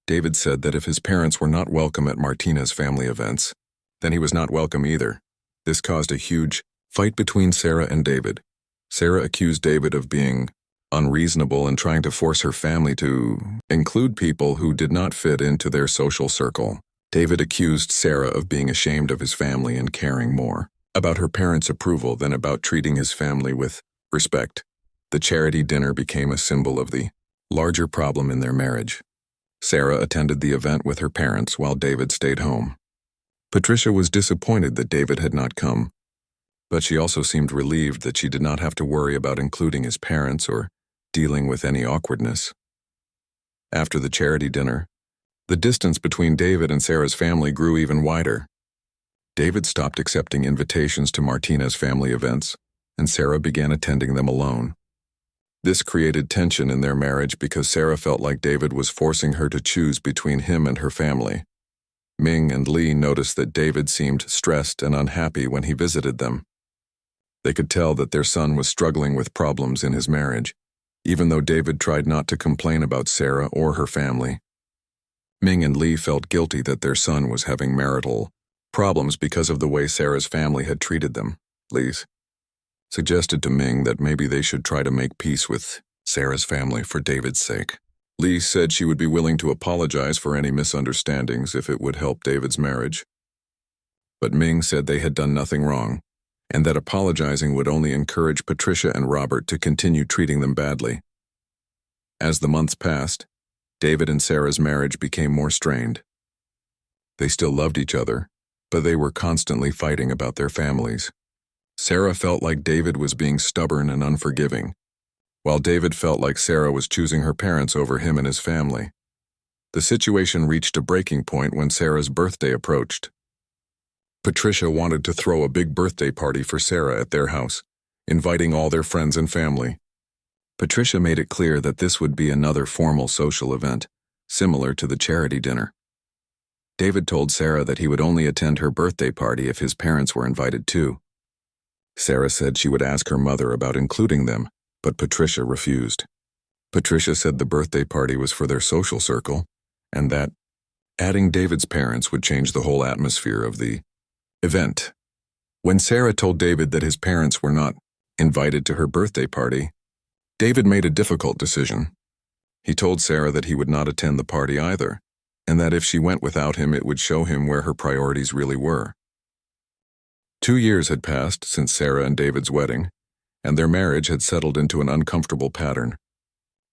David said that if his parents were not welcome at Martinez family events, then he was not welcome either. This caused a huge fight between Sarah and David. Sarah accused David of being unreasonable and trying to force her family to include people who did not fit into their social circle. David accused Sarah of being ashamed of his family and caring more about her parents' approval than about treating his family with respect. The charity dinner became a symbol of the larger problem in their marriage. Sarah attended the event with her parents while David stayed home. Patricia was disappointed that David had not come, but she also seemed relieved that she did not have to worry about including his parents or dealing with any awkwardness. After the charity dinner, the distance between David and Sarah's family grew even wider. David stopped accepting invitations to Martinez family events, and Sarah began attending them alone. This created tension in their marriage because Sarah felt like David was forcing her to choose between him and her family. Ming and Lee noticed that David seemed stressed and unhappy when he visited them. They could tell that their son was struggling with problems in his marriage, even though David tried not to complain about Sarah or her family. Ming and Lee felt guilty that their son was having marital problems because of the way Sarah's family had treated them. Lee suggested to Ming that maybe they should try to make peace with Sarah's family for David's sake. Lee said she would be willing to apologize for any misunderstandings if it would help David's marriage. But Ming said they had done nothing wrong, and that apologizing would only encourage Patricia and Robert to continue treating them badly. As the months passed, David and Sarah's marriage became more strained. They still loved each other, but they were constantly fighting about their families. Sarah felt like David was being stubborn and unforgiving, while David felt like Sarah was choosing her parents over him and his family. The situation reached a breaking point when Sarah's birthday approached. Patricia wanted to throw a big birthday party for Sarah at their house, inviting all their friends and family. Patricia made it clear that this would be another formal social event, similar to the charity dinner. David told Sarah that he would only attend her birthday party if his parents were invited too. Sarah said she would ask her mother about including them, but Patricia refused. Patricia said the birthday party was for their social circle, and that adding David's parents would change the whole atmosphere of the event. When Sarah told David that his parents were not invited to her birthday party, David made a difficult decision. He told Sarah that he would not attend the party either, and that if she went without him it would show him where her priorities really were. 2 years had passed since Sarah and David's wedding, and their marriage had settled into an uncomfortable pattern.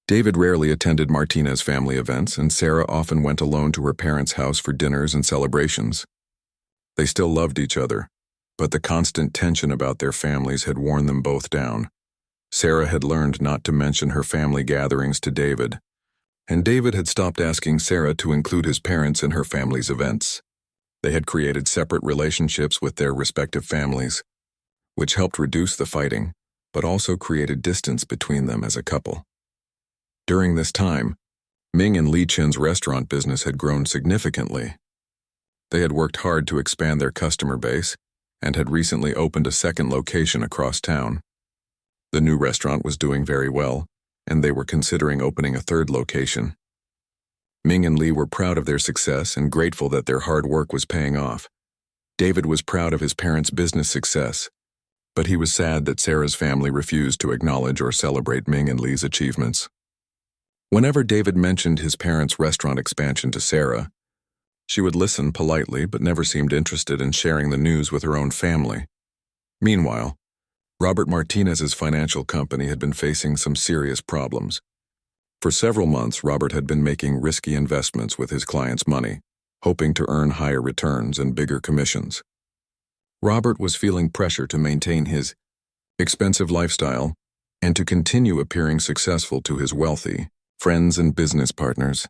David rarely attended Martinez's family events, and Sarah often went alone to her parents' house for dinners and celebrations. They still loved each other, but the constant tension about their families had worn them both down. Sarah had learned not to mention her family gatherings to David, and David had stopped asking Sarah to include his parents in her family's events. They had created separate relationships with their respective families, which helped reduce the fighting, but also created distance between them as a couple. During this time, Ming and Li Chin's restaurant business had grown significantly. They had worked hard to expand their customer base and had recently opened a second location across town. The new restaurant was doing very well, and they were considering opening a third location. Ming and Li were proud of their success and grateful that their hard work was paying off. David was proud of his parents' business success, but he was sad that Sarah's family refused to acknowledge or celebrate Ming and Li's achievements. Whenever David mentioned his parents' restaurant expansion to Sarah, she would listen politely but never seemed interested in sharing the news with her own family. Meanwhile, Robert Martinez's financial company had been facing some serious problems. For several months, Robert had been making risky investments with his clients' money, hoping to earn higher returns and bigger commissions. Robert was feeling pressure to maintain his expensive lifestyle and to continue appearing successful to his wealthy friends and business partners.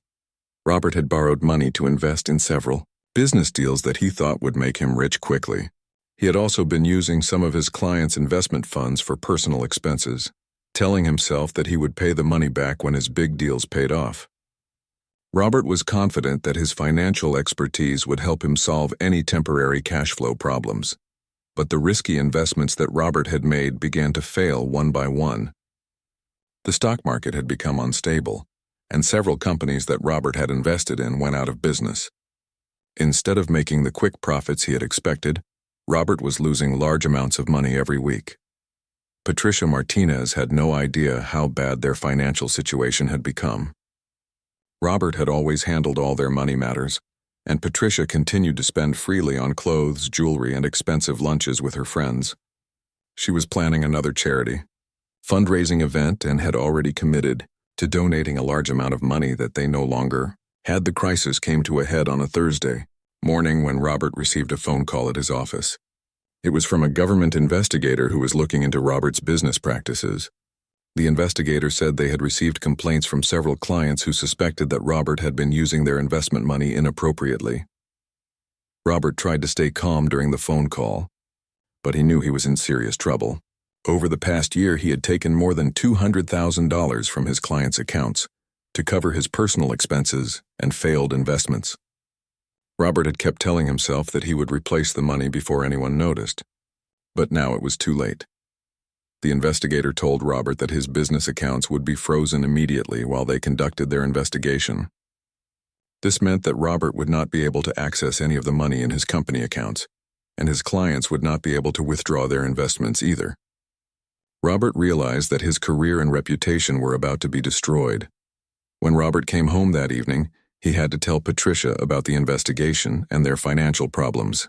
Robert had borrowed money to invest in several business deals that he thought would make him rich quickly. He had also been using some of his clients' investment funds for personal expenses, telling himself that he would pay the money back when his big deals paid off. Robert was confident that his financial expertise would help him solve any temporary cash flow problems. But the risky investments that Robert had made began to fail one by one. The stock market had become unstable, and several companies that Robert had invested in went out of business. Instead of making the quick profits he had expected, Robert was losing large amounts of money every week. Patricia Martinez had no idea how bad their financial situation had become. Robert had always handled all their money matters, and Patricia continued to spend freely on clothes, jewelry, and expensive lunches with her friends. She was planning another charity fundraising event and had already committed to donating a large amount of money that they no longer had. The crisis came to a head on a Thursday morning when Robert received a phone call at his office. It was from a government investigator who was looking into Robert's business practices. The investigator said they had received complaints from several clients who suspected that Robert had been using their investment money inappropriately. Robert tried to stay calm during the phone call, but he knew he was in serious trouble. Over the past year, he had taken more than $200,000 from his clients' accounts to cover his personal expenses and failed investments. Robert had kept telling himself that he would replace the money before anyone noticed. But now it was too late. The investigator told Robert that his business accounts would be frozen immediately while they conducted their investigation. This meant that Robert would not be able to access any of the money in his company accounts, and his clients would not be able to withdraw their investments either. Robert realized that his career and reputation were about to be destroyed. When Robert came home that evening, he had to tell Patricia about the investigation and their financial problems.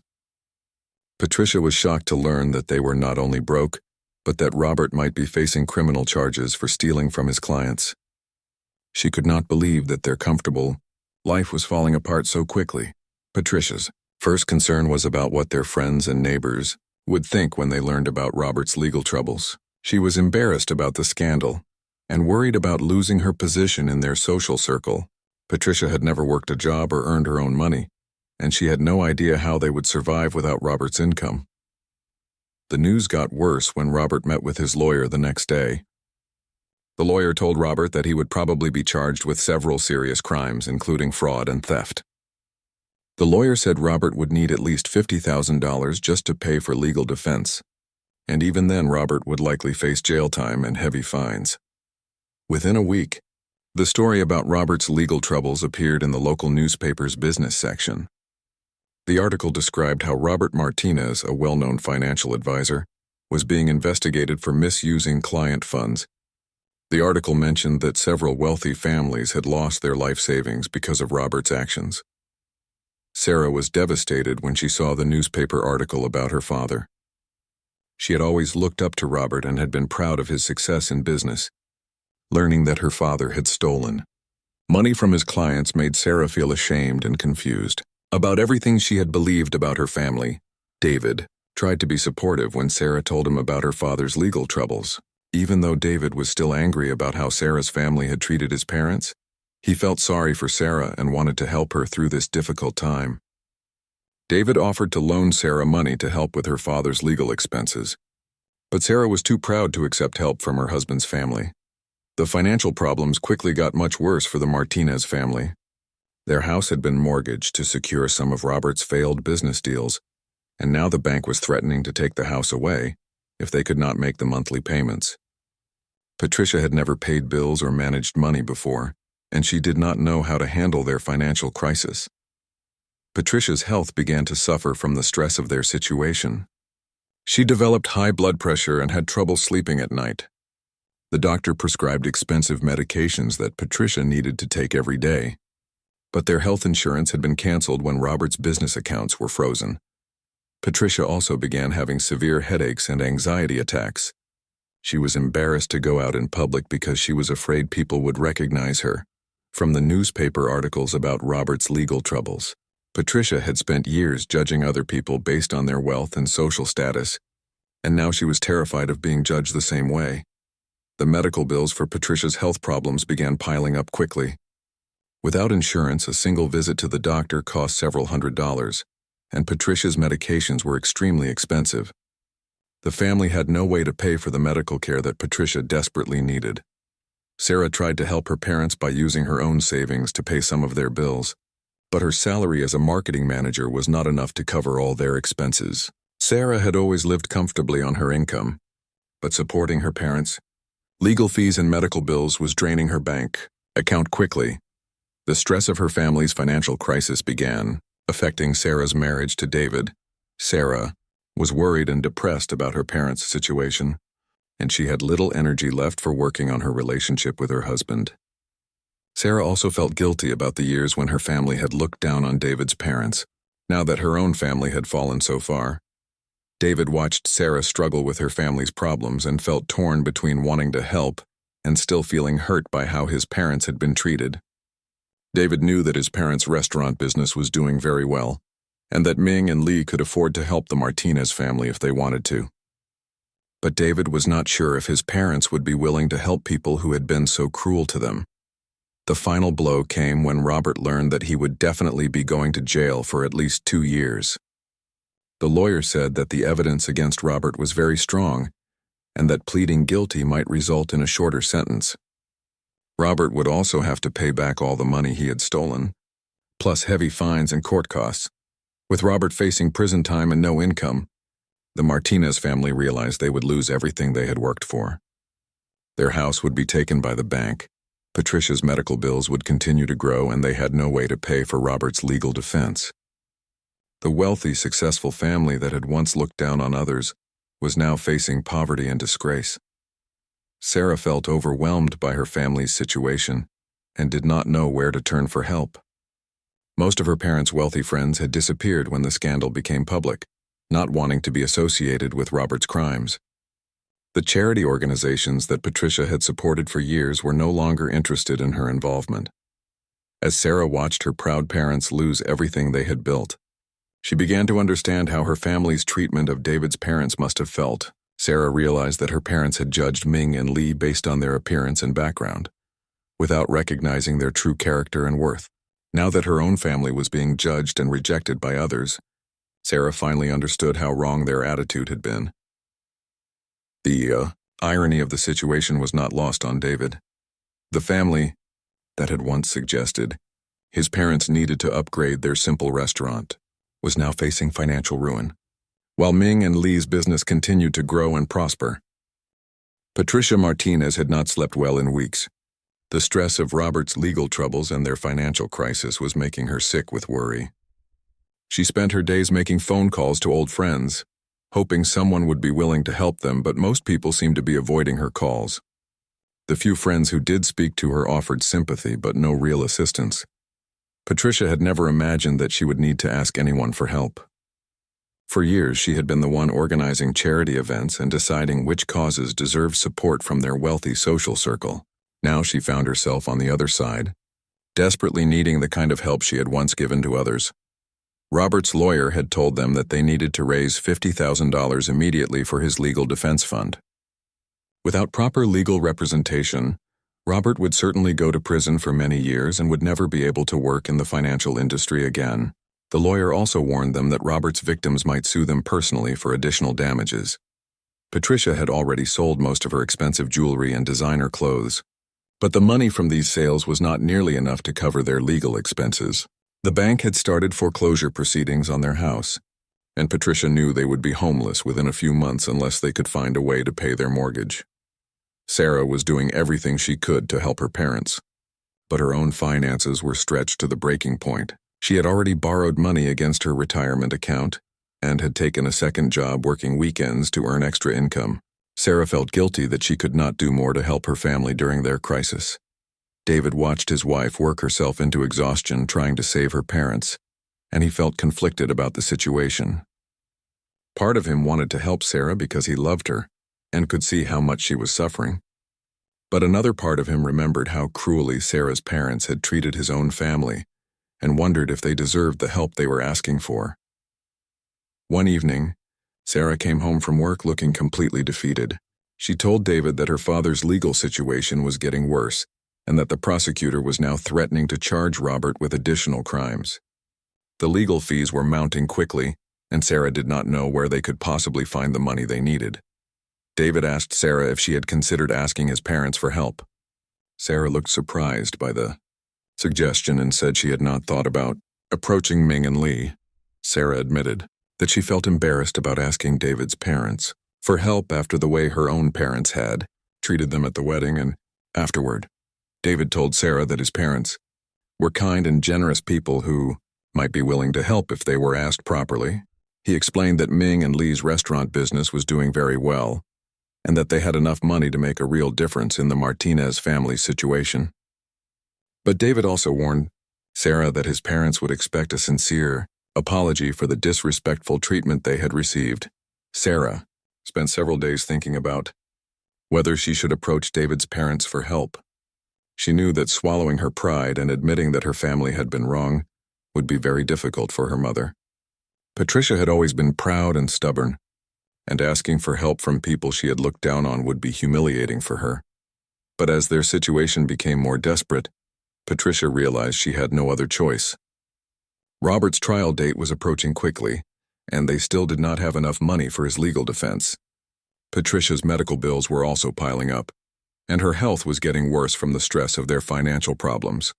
Patricia was shocked to learn that they were not only broke, but that Robert might be facing criminal charges for stealing from his clients. She could not believe that their comfortable life was falling apart so quickly. Patricia's first concern was about what their friends and neighbors would think when they learned about Robert's legal troubles. She was embarrassed about the scandal and worried about losing her position in their social circle. Patricia had never worked a job or earned her own money, and she had no idea how they would survive without Robert's income. The news got worse when Robert met with his lawyer the next day. The lawyer told Robert that he would probably be charged with several serious crimes, including fraud and theft. The lawyer said Robert would need at least $50,000 just to pay for legal defense, and even then Robert would likely face jail time and heavy fines. Within a week, the story about Robert's legal troubles appeared in the local newspaper's business section. The article described how Robert Martinez, a well-known financial advisor, was being investigated for misusing client funds. The article mentioned that several wealthy families had lost their life savings because of Robert's actions. Sarah was devastated when she saw the newspaper article about her father. She had always looked up to Robert and had been proud of his success in business. Learning that her father had stolen money from his clients made Sarah feel ashamed and confused about everything she had believed about her family. David tried to be supportive when Sarah told him about her father's legal troubles. Even though David was still angry about how Sarah's family had treated his parents, he felt sorry for Sarah and wanted to help her through this difficult time. David offered to loan Sarah money to help with her father's legal expenses, but Sarah was too proud to accept help from her husband's family. The financial problems quickly got much worse for the Martinez family. Their house had been mortgaged to secure some of Robert's failed business deals, and now the bank was threatening to take the house away if they could not make the monthly payments. Patricia had never paid bills or managed money before, and she did not know how to handle their financial crisis. Patricia's health began to suffer from the stress of their situation. She developed high blood pressure and had trouble sleeping at night. The doctor prescribed expensive medications that Patricia needed to take every day, but their health insurance had been canceled when Robert's business accounts were frozen. Patricia also began having severe headaches and anxiety attacks. She was embarrassed to go out in public because she was afraid people would recognize her from the newspaper articles about Robert's legal troubles. Patricia had spent years judging other people based on their wealth and social status, and now she was terrified of being judged the same way. The medical bills for Patricia's health problems began piling up quickly. Without insurance, a single visit to the doctor cost several $100s, and Patricia's medications were extremely expensive. The family had no way to pay for the medical care that Patricia desperately needed. Sarah tried to help her parents by using her own savings to pay some of their bills, but her salary as a marketing manager was not enough to cover all their expenses. Sarah had always lived comfortably on her income, but supporting her parents, legal fees and medical bills was draining her bank account quickly. The stress of her family's financial crisis began affecting Sarah's marriage to David. Sarah was worried and depressed about her parents' situation, and she had little energy left for working on her relationship with her husband. Sarah also felt guilty about the years when her family had looked down on David's parents, now that her own family had fallen so far. David watched Sarah struggle with her family's problems and felt torn between wanting to help and still feeling hurt by how his parents had been treated. David knew that his parents' restaurant business was doing very well, and that Ming and Lee could afford to help the Martinez family if they wanted to. But David was not sure if his parents would be willing to help people who had been so cruel to them. The final blow came when Robert learned that he would definitely be going to jail for at least 2 years. The lawyer said that the evidence against Robert was very strong, and that pleading guilty might result in a shorter sentence. Robert would also have to pay back all the money he had stolen, plus heavy fines and court costs. With Robert facing prison time and no income, the Martinez family realized they would lose everything they had worked for. Their house would be taken by the bank. Patricia's medical bills would continue to grow, and they had no way to pay for Robert's legal defense. The wealthy, successful family that had once looked down on others was now facing poverty and disgrace. Sarah felt overwhelmed by her family's situation and did not know where to turn for help. Most of her parents' wealthy friends had disappeared when the scandal became public, not wanting to be associated with Robert's crimes. The charity organizations that Patricia had supported for years were no longer interested in her involvement. As Sarah watched her proud parents lose everything they had built, she began to understand how her family's treatment of David's parents must have felt. Sarah realized that her parents had judged Ming and Lee based on their appearance and background, without recognizing their true character and worth. Now that her own family was being judged and rejected by others, Sarah finally understood how wrong their attitude had been. The irony of the situation was not lost on David. The family that had once suggested his parents needed to upgrade their simple restaurant was now facing financial ruin, while Ming and Lee's business continued to grow and prosper. Patricia Martinez had not slept well in weeks. The stress of Robert's legal troubles and their financial crisis was making her sick with worry. She spent her days making phone calls to old friends, hoping someone would be willing to help them, but most people seemed to be avoiding her calls. The few friends who did speak to her offered sympathy, but no real assistance. Patricia had never imagined that she would need to ask anyone for help. For years, she had been the one organizing charity events and deciding which causes deserved support from their wealthy social circle. Now she found herself on the other side, desperately needing the kind of help she had once given to others. Robert's lawyer had told them that they needed to raise $50,000 immediately for his legal defense fund. Without proper legal representation, Robert would certainly go to prison for many years and would never be able to work in the financial industry again. The lawyer also warned them that Robert's victims might sue them personally for additional damages. Patricia had already sold most of her expensive jewelry and designer clothes, but the money from these sales was not nearly enough to cover their legal expenses. The bank had started foreclosure proceedings on their house, and Patricia knew they would be homeless within a few months unless they could find a way to pay their mortgage. Sarah was doing everything she could to help her parents, but her own finances were stretched to the breaking point. She had already borrowed money against her retirement account and had taken a second job working weekends to earn extra income. Sarah felt guilty that she could not do more to help her family during their crisis. David watched his wife work herself into exhaustion trying to save her parents, and he felt conflicted about the situation. Part of him wanted to help Sarah because he loved her and could see how much she was suffering. But another part of him remembered how cruelly Sarah's parents had treated his own family and wondered if they deserved the help they were asking for. One evening, Sarah came home from work looking completely defeated. She told David that her father's legal situation was getting worse and that the prosecutor was now threatening to charge Robert with additional crimes. The legal fees were mounting quickly, and Sarah did not know where they could possibly find the money they needed. David asked Sarah if she had considered asking his parents for help. Sarah looked surprised by the suggestion and said she had not thought about approaching Ming and Lee. Sarah admitted that she felt embarrassed about asking David's parents for help after the way her own parents had treated them at the wedding and afterward. David told Sarah that his parents were kind and generous people who might be willing to help if they were asked properly. He explained that Ming and Lee's restaurant business was doing very well, and that they had enough money to make a real difference in the Martinez family's situation. But David also warned Sarah that his parents would expect a sincere apology for the disrespectful treatment they had received. Sarah spent several days thinking about whether she should approach David's parents for help. She knew that swallowing her pride and admitting that her family had been wrong would be very difficult for her mother. Patricia had always been proud and stubborn, and asking for help from people she had looked down on would be humiliating for her. But as their situation became more desperate, Patricia realized she had no other choice. Robert's trial date was approaching quickly, and they still did not have enough money for his legal defense. Patricia's medical bills were also piling up, and her health was getting worse from the stress of their financial problems.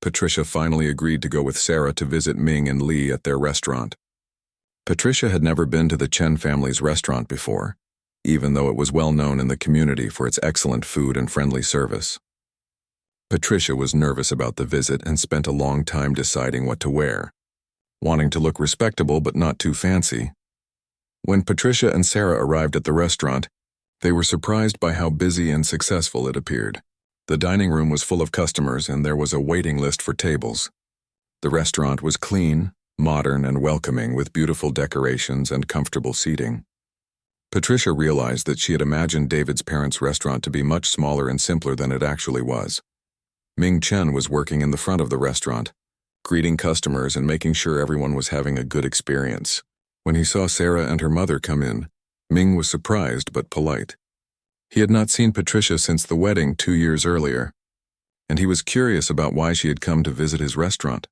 Patricia finally agreed to go with Sarah to visit Ming and Lee at their restaurant. Patricia had never been to the Chen family's restaurant before, even though it was well known in the community for its excellent food and friendly service. Patricia was nervous about the visit and spent a long time deciding what to wear, wanting to look respectable but not too fancy. When Patricia and Sarah arrived at the restaurant, they were surprised by how busy and successful it appeared. The dining room was full of customers and there was a waiting list for tables. The restaurant was clean, modern, and welcoming with beautiful decorations and comfortable seating. Patricia realized that she had imagined David's parents' restaurant to be much smaller and simpler than it actually was. Ming Chen was working in the front of the restaurant, greeting customers and making sure everyone was having a good experience. When he saw Sarah and her mother come in, Ming was surprised but polite. He had not seen Patricia since the wedding 2 years earlier, and he was curious about why she had come to visit his restaurant.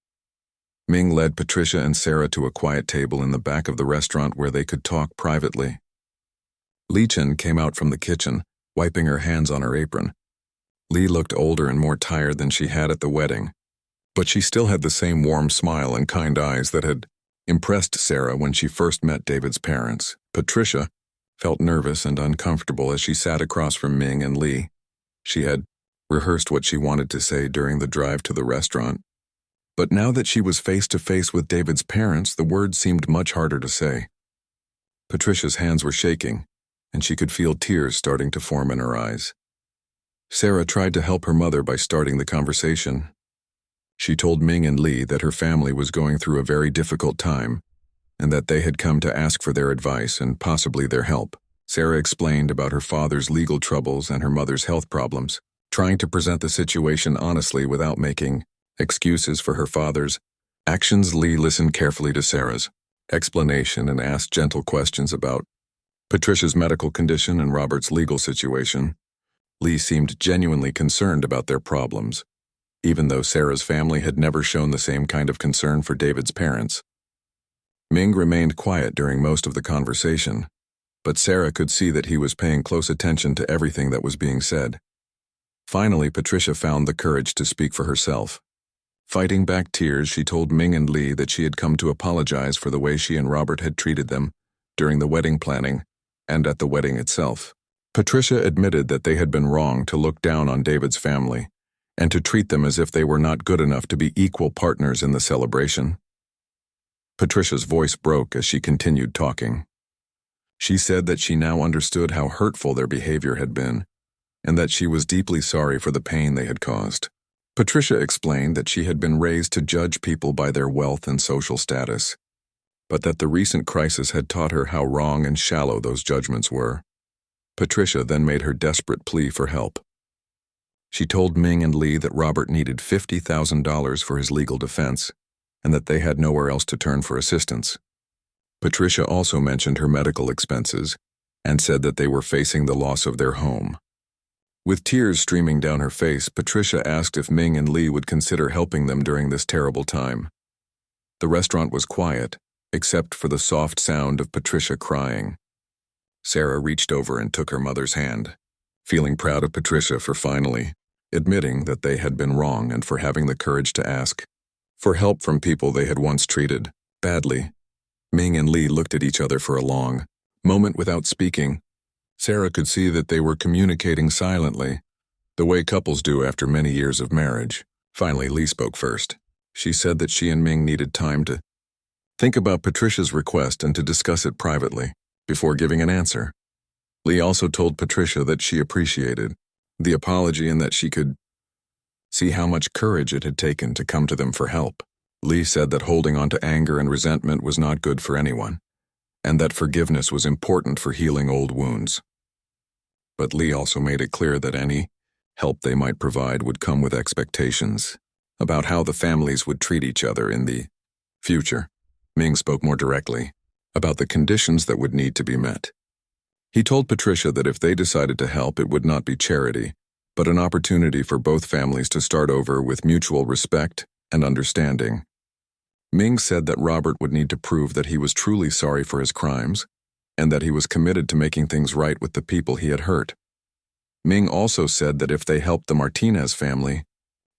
Ming led Patricia and Sarah to a quiet table in the back of the restaurant where they could talk privately. Li Chen came out from the kitchen, wiping her hands on her apron. Li looked older and more tired than she had at the wedding, but she still had the same warm smile and kind eyes that had impressed Sarah when she first met David's parents. Patricia felt nervous and uncomfortable as she sat across from Ming and Li. She had rehearsed what she wanted to say during the drive to the restaurant, but now that she was face to face with David's parents, the words seemed much harder to say. Patricia's hands were shaking, and she could feel tears starting to form in her eyes. Sarah tried to help her mother by starting the conversation. She told Ming and Li that her family was going through a very difficult time, and that they had come to ask for their advice and possibly their help. Sarah explained about her father's legal troubles and her mother's health problems, trying to present the situation honestly without making excuses for her father's actions. Li listened carefully to Sarah's explanation and asked gentle questions about Patricia's medical condition and Robert's legal situation. Li seemed genuinely concerned about their problems, even though Sarah's family had never shown the same kind of concern for David's parents. Ming remained quiet during most of the conversation, but Sarah could see that he was paying close attention to everything that was being said. Finally, Patricia found the courage to speak for herself. Fighting back tears, she told Ming and Li that she had come to apologize for the way she and Robert had treated them during the wedding planning and at the wedding itself. Patricia admitted that they had been wrong to look down on David's family and to treat them as if they were not good enough to be equal partners in the celebration. Patricia's voice broke as she continued talking. She said that she now understood how hurtful their behavior had been, and that she was deeply sorry for the pain they had caused. Patricia explained that she had been raised to judge people by their wealth and social status, but that the recent crisis had taught her how wrong and shallow those judgments were. Patricia then made her desperate plea for help. She told Ming and Li that Robert needed $50,000 for his legal defense, and that they had nowhere else to turn for assistance. Patricia also mentioned her medical expenses and said that they were facing the loss of their home. With tears streaming down her face, Patricia asked if Ming and Li would consider helping them during this terrible time. The restaurant was quiet, except for the soft sound of Patricia crying. Sarah reached over and took her mother's hand, feeling proud of Patricia for finally admitting that they had been wrong and for having the courage to ask for help from people they had once treated badly. Ming and Li looked at each other for a long moment without speaking. Sarah could see that they were communicating silently, the way couples do after many years of marriage. Finally, Li spoke first. She said that she and Ming needed time to think about Patricia's request and to discuss it privately before giving an answer. Li also told Patricia that she appreciated the apology and that she could see how much courage it had taken to come to them for help. Li said that holding on to anger and resentment was not good for anyone, and that forgiveness was important for healing old wounds. But Li also made it clear that any help they might provide would come with expectations about how the families would treat each other in the future. Ming spoke more directly about the conditions that would need to be met. He told Patricia that if they decided to help, it would not be charity, but an opportunity for both families to start over with mutual respect and understanding. Ming said that Robert would need to prove that he was truly sorry for his crimes, and that he was committed to making things right with the people he had hurt. Ming also said that if they helped the Martinez family,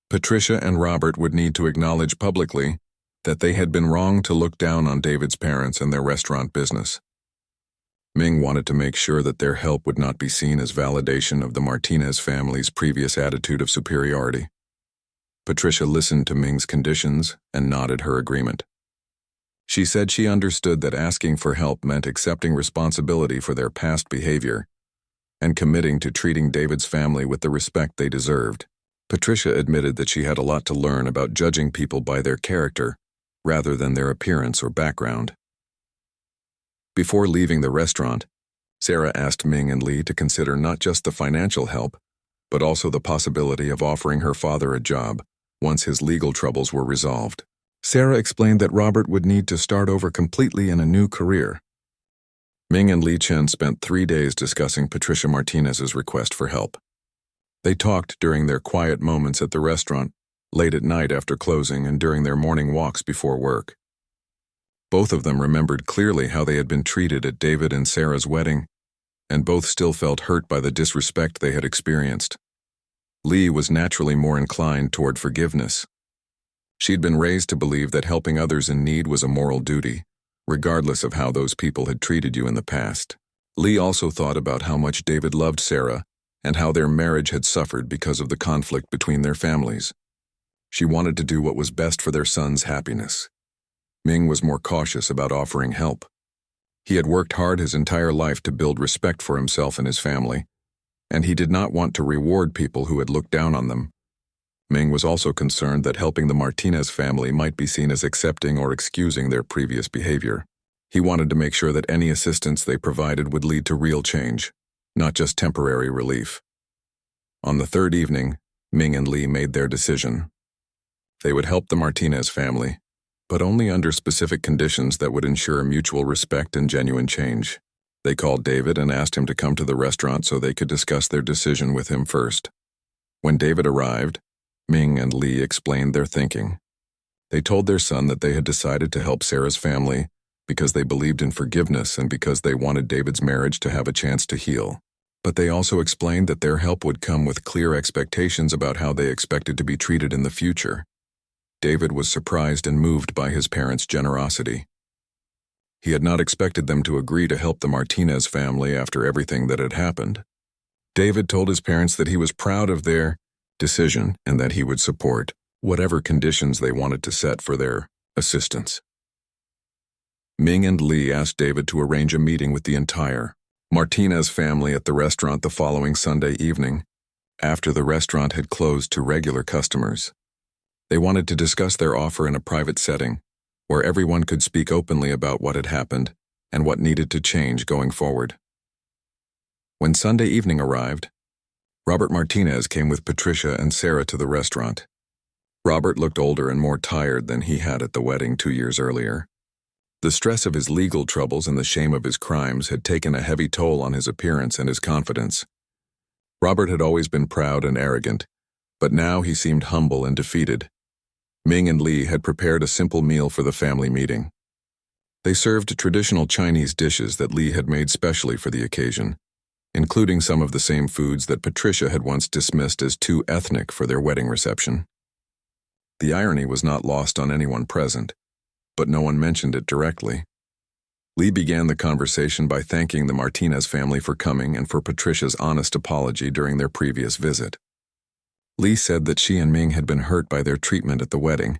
Patricia and Robert would need to acknowledge publicly that they had been wrong to look down on David's parents and their restaurant business. Ming wanted to make sure that their help would not be seen as validation of the Martinez family's previous attitude of superiority. Patricia listened to Ming's conditions and nodded her agreement. She said she understood that asking for help meant accepting responsibility for their past behavior and committing to treating David's family with the respect they deserved. Patricia admitted that she had a lot to learn about judging people by their character rather than their appearance or background. Before leaving the restaurant, Sarah asked Ming and Lee to consider not just the financial help, but also the possibility of offering her father a job once his legal troubles were resolved. Sarah explained that Robert would need to start over completely in a new career. Ming and Lee Chen spent 3 days discussing Patricia Martinez's request for help. They talked during their quiet moments at the restaurant, late at night after closing, and during their morning walks before work. Both of them remembered clearly how they had been treated at David and Sarah's wedding, and both still felt hurt by the disrespect they had experienced. Lee was naturally more inclined toward forgiveness. She'd been raised to believe that helping others in need was a moral duty, regardless of how those people had treated you in the past. Lee also thought about how much David loved Sarah and how their marriage had suffered because of the conflict between their families. She wanted to do what was best for their son's happiness. Ming was more cautious about offering help. He had worked hard his entire life to build respect for himself and his family, and he did not want to reward people who had looked down on them. Ming was also concerned that helping the Martinez family might be seen as accepting or excusing their previous behavior. He wanted to make sure that any assistance they provided would lead to real change, not just temporary relief. On the third evening, Ming and Lee made their decision. They would help the Martinez family, but only under specific conditions that would ensure mutual respect and genuine change. They called David and asked him to come to the restaurant so they could discuss their decision with him first. When David arrived, Ming and Lee explained their thinking. They told their son that they had decided to help Sarah's family because they believed in forgiveness and because they wanted David's marriage to have a chance to heal. But they also explained that their help would come with clear expectations about how they expected to be treated in the future. David was surprised and moved by his parents' generosity. He had not expected them to agree to help the Martinez family after everything that had happened. David told his parents that he was proud of their decision and that he would support whatever conditions they wanted to set for their assistance. Ming and Lee asked David to arrange a meeting with the entire Martinez family at the restaurant the following Sunday evening, after the restaurant had closed to regular customers. They wanted to discuss their offer in a private setting, where everyone could speak openly about what had happened and what needed to change going forward. When Sunday evening arrived, Robert Martinez came with Patricia and Sarah to the restaurant. Robert looked older and more tired than he had at the wedding 2 years earlier. The stress of his legal troubles and the shame of his crimes had taken a heavy toll on his appearance and his confidence. Robert had always been proud and arrogant, but now he seemed humble and defeated. Ming and Lee had prepared a simple meal for the family meeting. They served traditional Chinese dishes that Lee had made specially for the occasion, including some of the same foods that Patricia had once dismissed as too ethnic for their wedding reception. The irony was not lost on anyone present, but no one mentioned it directly. Lee began the conversation by thanking the Martinez family for coming and for Patricia's honest apology during their previous visit. Lee said that she and Ming had been hurt by their treatment at the wedding,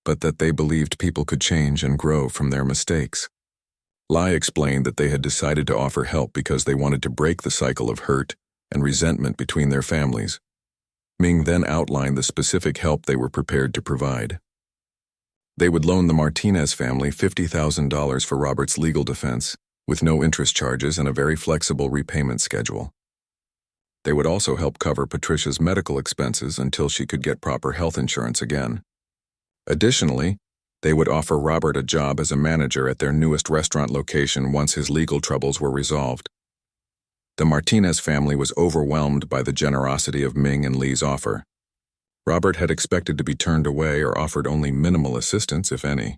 but that they believed people could change and grow from their mistakes. Lai explained that they had decided to offer help because they wanted to break the cycle of hurt and resentment between their families. Ming then outlined the specific help they were prepared to provide. They would loan the Martinez family $50,000 for Robert's legal defense, with no interest charges and a very flexible repayment schedule. They would also help cover Patricia's medical expenses until she could get proper health insurance again. Additionally, they would offer Robert a job as a manager at their newest restaurant location once his legal troubles were resolved. The Martinez family was overwhelmed by the generosity of Ming and Lee's offer. Robert had expected to be turned away or offered only minimal assistance, if any.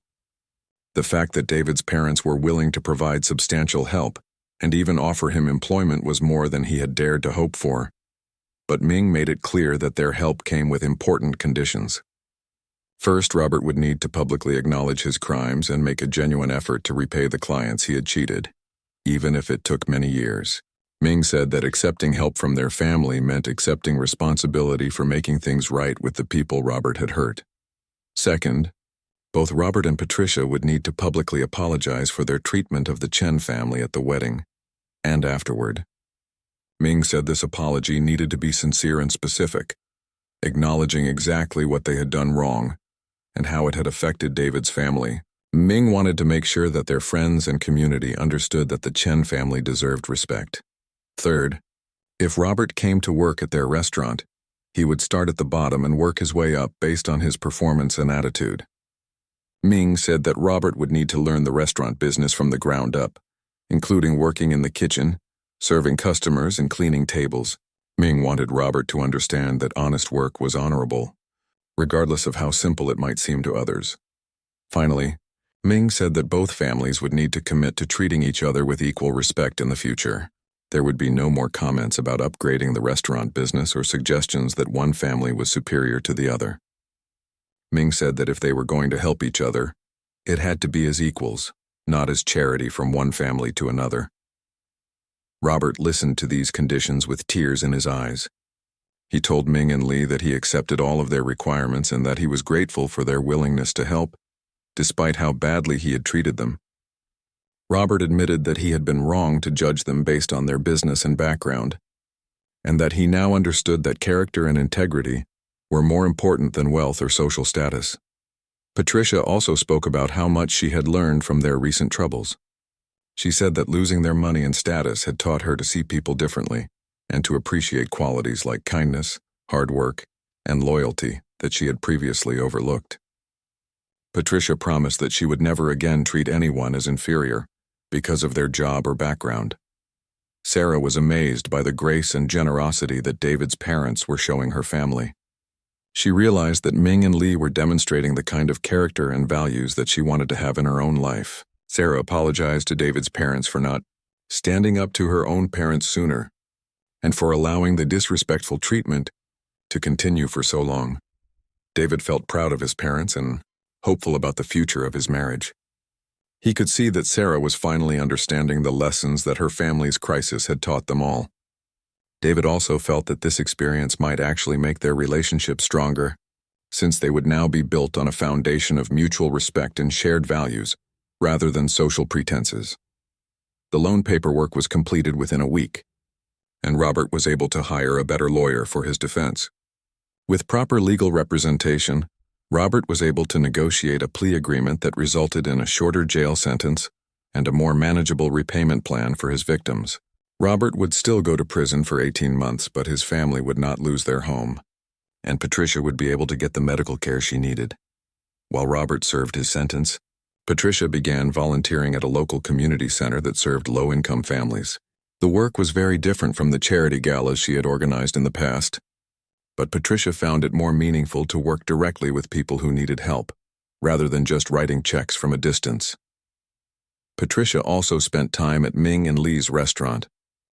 The fact that David's parents were willing to provide substantial help and even offer him employment was more than he had dared to hope for. but Ming made it clear that their help came with important conditions. First, Robert would need to publicly acknowledge his crimes and make a genuine effort to repay the clients he had cheated, even if it took many years. Ming said that accepting help from their family meant accepting responsibility for making things right with the people Robert had hurt. Second, both Robert and Patricia would need to publicly apologize for their treatment of the Chen family at the wedding and afterward. Ming said this apology needed to be sincere and specific, acknowledging exactly what they had done wrong and how it had affected David's family. Ming wanted to make sure that their friends and community understood that the Chen family deserved respect. Third, if Robert came to work at their restaurant, he would start at the bottom and work his way up based on his performance and attitude. Ming said that Robert would need to learn the restaurant business from the ground up, including working in the kitchen, serving customers, and cleaning tables. Ming wanted Robert to understand that honest work was honorable, regardless of how simple it might seem to others. Finally, Ming said that both families would need to commit to treating each other with equal respect in the future. There would be no more comments about upgrading the restaurant business or suggestions that one family was superior to the other. Ming said that if they were going to help each other, it had to be as equals, not as charity from one family to another. Robert listened to these conditions with tears in his eyes. He told Ming and Lee that he accepted all of their requirements and that he was grateful for their willingness to help, despite how badly he had treated them. Robert admitted that he had been wrong to judge them based on their business and background, and that he now understood that character and integrity were more important than wealth or social status. Patricia also spoke about how much she had learned from their recent troubles. She said that losing their money and status had taught her to see people differently and to appreciate qualities like kindness, hard work, and loyalty that she had previously overlooked. Patricia promised that she would never again treat anyone as inferior because of their job or background. Sarah was amazed by the grace and generosity that David's parents were showing her family. She realized that Ming and Lee were demonstrating the kind of character and values that she wanted to have in her own life. Sarah apologized to David's parents for not standing up to her own parents sooner and for allowing the disrespectful treatment to continue for so long. David felt proud of his parents and hopeful about the future of his marriage. He could see that Sarah was finally understanding the lessons that her family's crisis had taught them all. David also felt that this experience might actually make their relationship stronger, since they would now be built on a foundation of mutual respect and shared values, rather than social pretenses. The loan paperwork was completed within a week, and Robert was able to hire a better lawyer for his defense. With proper legal representation, Robert was able to negotiate a plea agreement that resulted in a shorter jail sentence and a more manageable repayment plan for his victims. Robert would still go to prison for 18 months, but his family would not lose their home, and Patricia would be able to get the medical care she needed. While Robert served his sentence, Patricia began volunteering at a local community center that served low-income families. The work was very different from the charity galas she had organized in the past, but Patricia found it more meaningful to work directly with people who needed help, rather than just writing checks from a distance. Patricia also spent time at Ming and Lee's restaurant,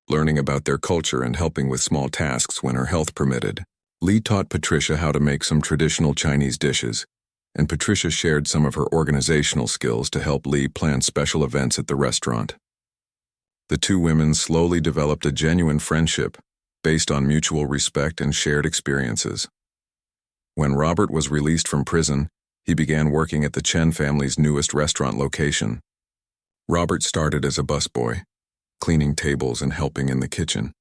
learning about their culture and helping with small tasks when her health permitted. Lee taught Patricia how to make some traditional Chinese dishes, and Patricia shared some of her organizational skills to help Lee plan special events at the restaurant. The two women slowly developed a genuine friendship based on mutual respect and shared experiences. When Robert was released from prison, he began working at the Chen family's newest restaurant location. Robert started as a busboy, cleaning tables and helping in the kitchen.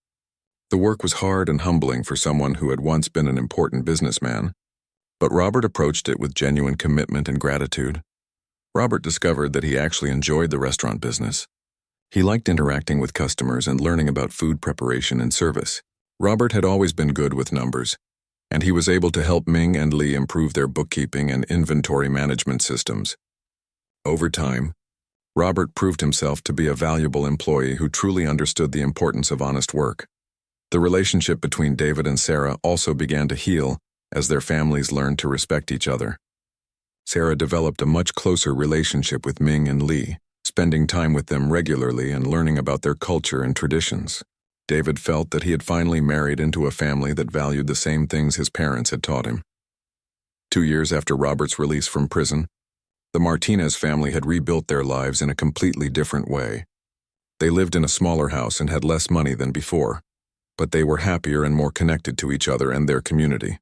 The work was hard and humbling for someone who had once been an important businessman, but Robert approached it with genuine commitment and gratitude. Robert discovered that he actually enjoyed the restaurant business. He liked interacting with customers and learning about food preparation and service. Robert had always been good with numbers, and he was able to help Ming and Lee improve their bookkeeping and inventory management systems. Over time, Robert proved himself to be a valuable employee who truly understood the importance of honest work. The relationship between David and Sarah also began to heal as their families learned to respect each other. Sarah developed a much closer relationship with Ming and Lee, spending time with them regularly and learning about their culture and traditions. David felt that he had finally married into a family that valued the same things his parents had taught him. 2 years after Robert's release from prison, the Martinez family had rebuilt their lives in a completely different way. They lived in a smaller house and had less money than before, but they were happier and more connected to each other and their community.